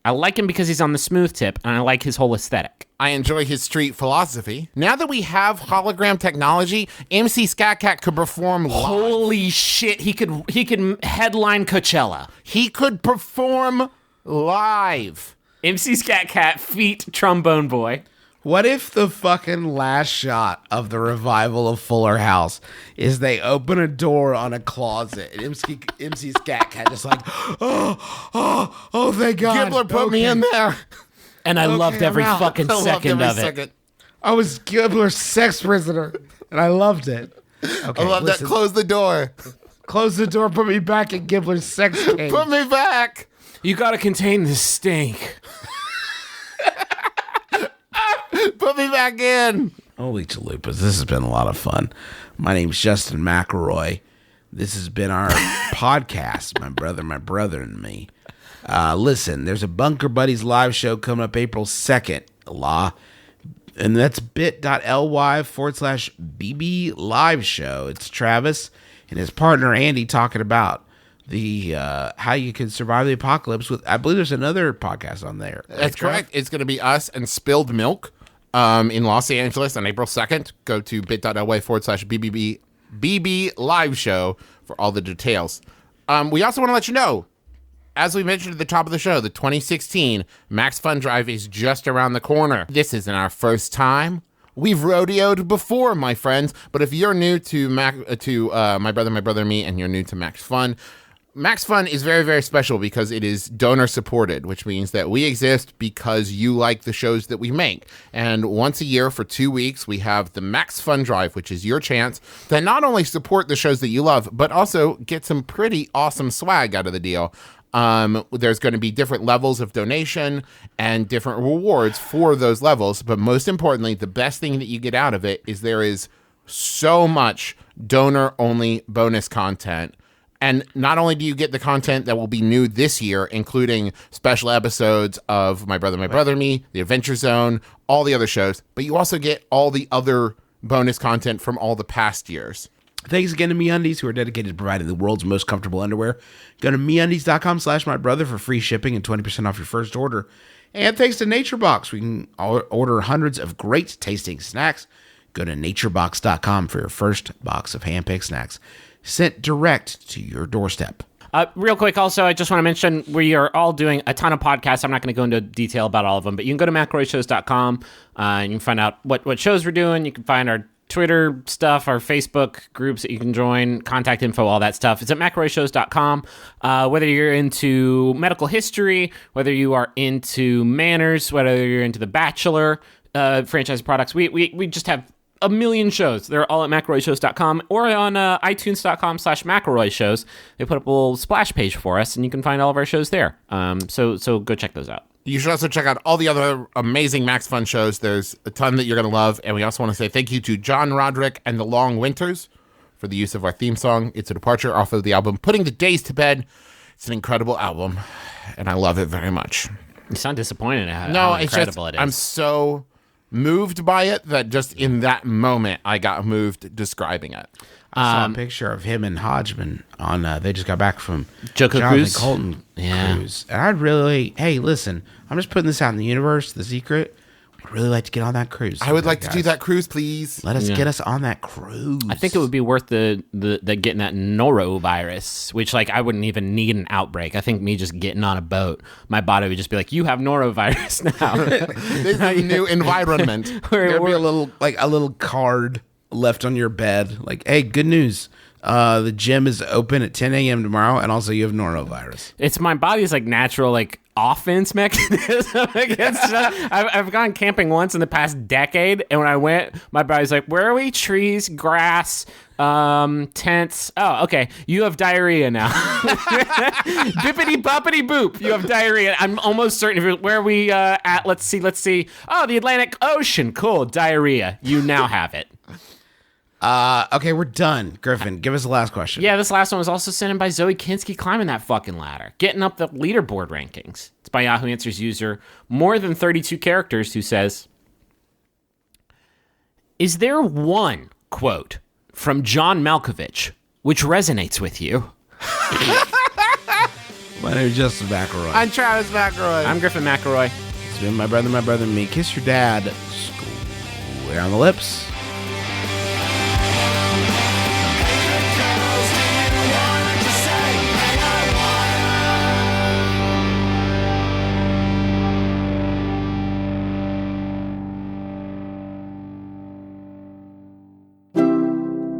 I like him because he's on the smooth tip, and I like his whole aesthetic. I enjoy his street philosophy. Now that we have hologram technology, MC Skat Cat could perform live. Holy shit! He could headline Coachella. He could perform live. MC Skat Cat feat Trombone Boy. What if the fucking last shot of the revival of Fuller House is they open a door on a closet and MC Skat Cat just like, oh, thank God. Gibbler put me in there. And I loved every I'm out. fucking second of it. I was Gibbler's sex prisoner and I loved it. Okay, I love listen. that. Close the door. Close the door, put me back in Gibbler's sex cage. Put me back. You gotta contain the stink. Put me back in. Holy chalupas, this has been a lot of fun. My name's Justin McElroy. This has been our podcast, my brother and me. Listen, there's a Bunker Buddies live show coming up April 2nd. And that's bit.ly/BB live show. It's Travis and his partner Andy talking about the how you can survive the apocalypse with, I believe there's another podcast on there. That's correct. It's going to be us and Spilled Milk in Los Angeles on April 2nd. Go to bit.ly/BB live show for all the details. We also want to let you know, as we mentioned at the top of the show, the 2016 MaxFun Drive is just around the corner. This isn't our first time. We've rodeoed before, my friends. But if you're new to My Brother, Me, and you're new to MaxFun, MaxFun is very, very special because it is donor supported, which means that we exist because you like the shows that we make. And once a year for 2 weeks, we have the MaxFun Drive, which is your chance to not only support the shows that you love, but also get some pretty awesome swag out of the deal. There's going to be different levels of donation and different rewards for those levels. But most importantly, the best thing that you get out of it is there is so much donor-only bonus content. And not only do you get the content that will be new this year, including special episodes of My Brother, Me, The Adventure Zone, all the other shows, but you also get all the other bonus content from all the past years. Thanks again to MeUndies, who are dedicated to providing the world's most comfortable underwear. Go to MeUndies.com/mybrother for free shipping and 20% off your first order. And thanks to NatureBox, we can order hundreds of great tasting snacks. Go to naturebox.com for your first box of hand-picked snacks sent direct to your doorstep. Real quick, also, I just want to mention we are all doing a ton of podcasts. I'm not going to go into detail about all of them, but you can go to McElroyshows.com and you can find out what shows we're doing. You can find our Twitter stuff, our Facebook groups that you can join, contact info, all that stuff. It's at McElroyshows.com. Whether you're into medical history, whether you are into manners, whether you're into the Bachelor franchise products, we just have a million shows. They're all at McElroyshows.com or on iTunes.com/McElroy shows. They put up a little splash page for us, and you can find all of our shows there. So go check those out. You should also check out all the other amazing MaxFun shows. There's a ton that you're going to love. And we also want to say thank you to John Roderick and the Long Winters for the use of our theme song, It's a Departure, off of the album Putting the Days to Bed. It's an incredible album, and I love it very much. You sound disappointed at how incredible it is. I'm so moved by it that just in that moment, I got moved describing it. I saw a picture of him and Hodgman on, they just got back from Joko Jonathan Cruise? Colton Yeah. Cruise. And I'd really, hey, listen, I'm just putting this out in the universe, the secret. I'd really like to get on that cruise. I would like to guys. do that cruise, please. Let us get us on that cruise. I think it would be worth the getting that norovirus, which like I wouldn't even need an outbreak. I think me just getting on a boat, my body would just be like, "You have norovirus now." This is a new environment. There'd be a little card left on your bed, like, hey, good news. The gym is open at 10 a.m. tomorrow, and also you have norovirus. It's my body's like natural like offense mechanism against stuff. I've gone camping once in the past decade, and when I went, my body's like, "Where are we? Trees, grass, tents. Oh, okay. You have diarrhea now. Bippity boppity boop. You have diarrhea. I'm almost certain. Where are we at? Let's see. Oh, the Atlantic Ocean. Cool. Diarrhea. You now have it." Okay, we're done. Griffin, give us the last question. Yeah, this last one was also sent in by Zoe Kinski, climbing that fucking ladder, getting up the leaderboard rankings. It's by Yahoo Answers user more than 32 characters, who says, "Is there one quote from John Malkovich which resonates with you?" My name is Justin McElroy. I'm Travis McElroy. I'm Griffin McElroy. It's been My Brother, Me. Kiss your dad square on the lips.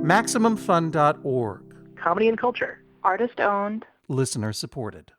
MaximumFun.org. Comedy and culture. Artist owned. Listener supported.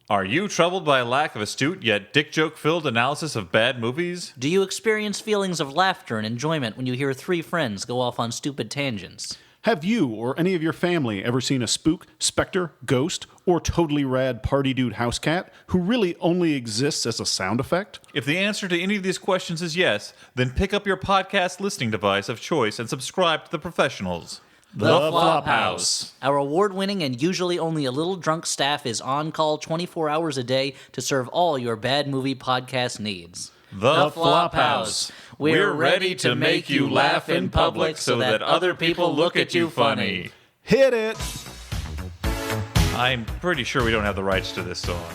Are you troubled by a lack of astute yet dick joke-filled analysis of bad movies? Do you experience feelings of laughter and enjoyment when you hear three friends go off on stupid tangents? Have you or any of your family ever seen a spook, specter, ghost, or totally rad party dude house cat who really only exists as a sound effect? If the answer to any of these questions is yes, then pick up your podcast listening device of choice and subscribe to The Professionals. The Flophouse. Our award-winning and usually only a little drunk staff is on call 24 hours a day to serve all your bad movie podcast needs. The Flophouse. We're ready to make you laugh in public so that other people look at you funny. Hit it! I'm pretty sure we don't have the rights to this song.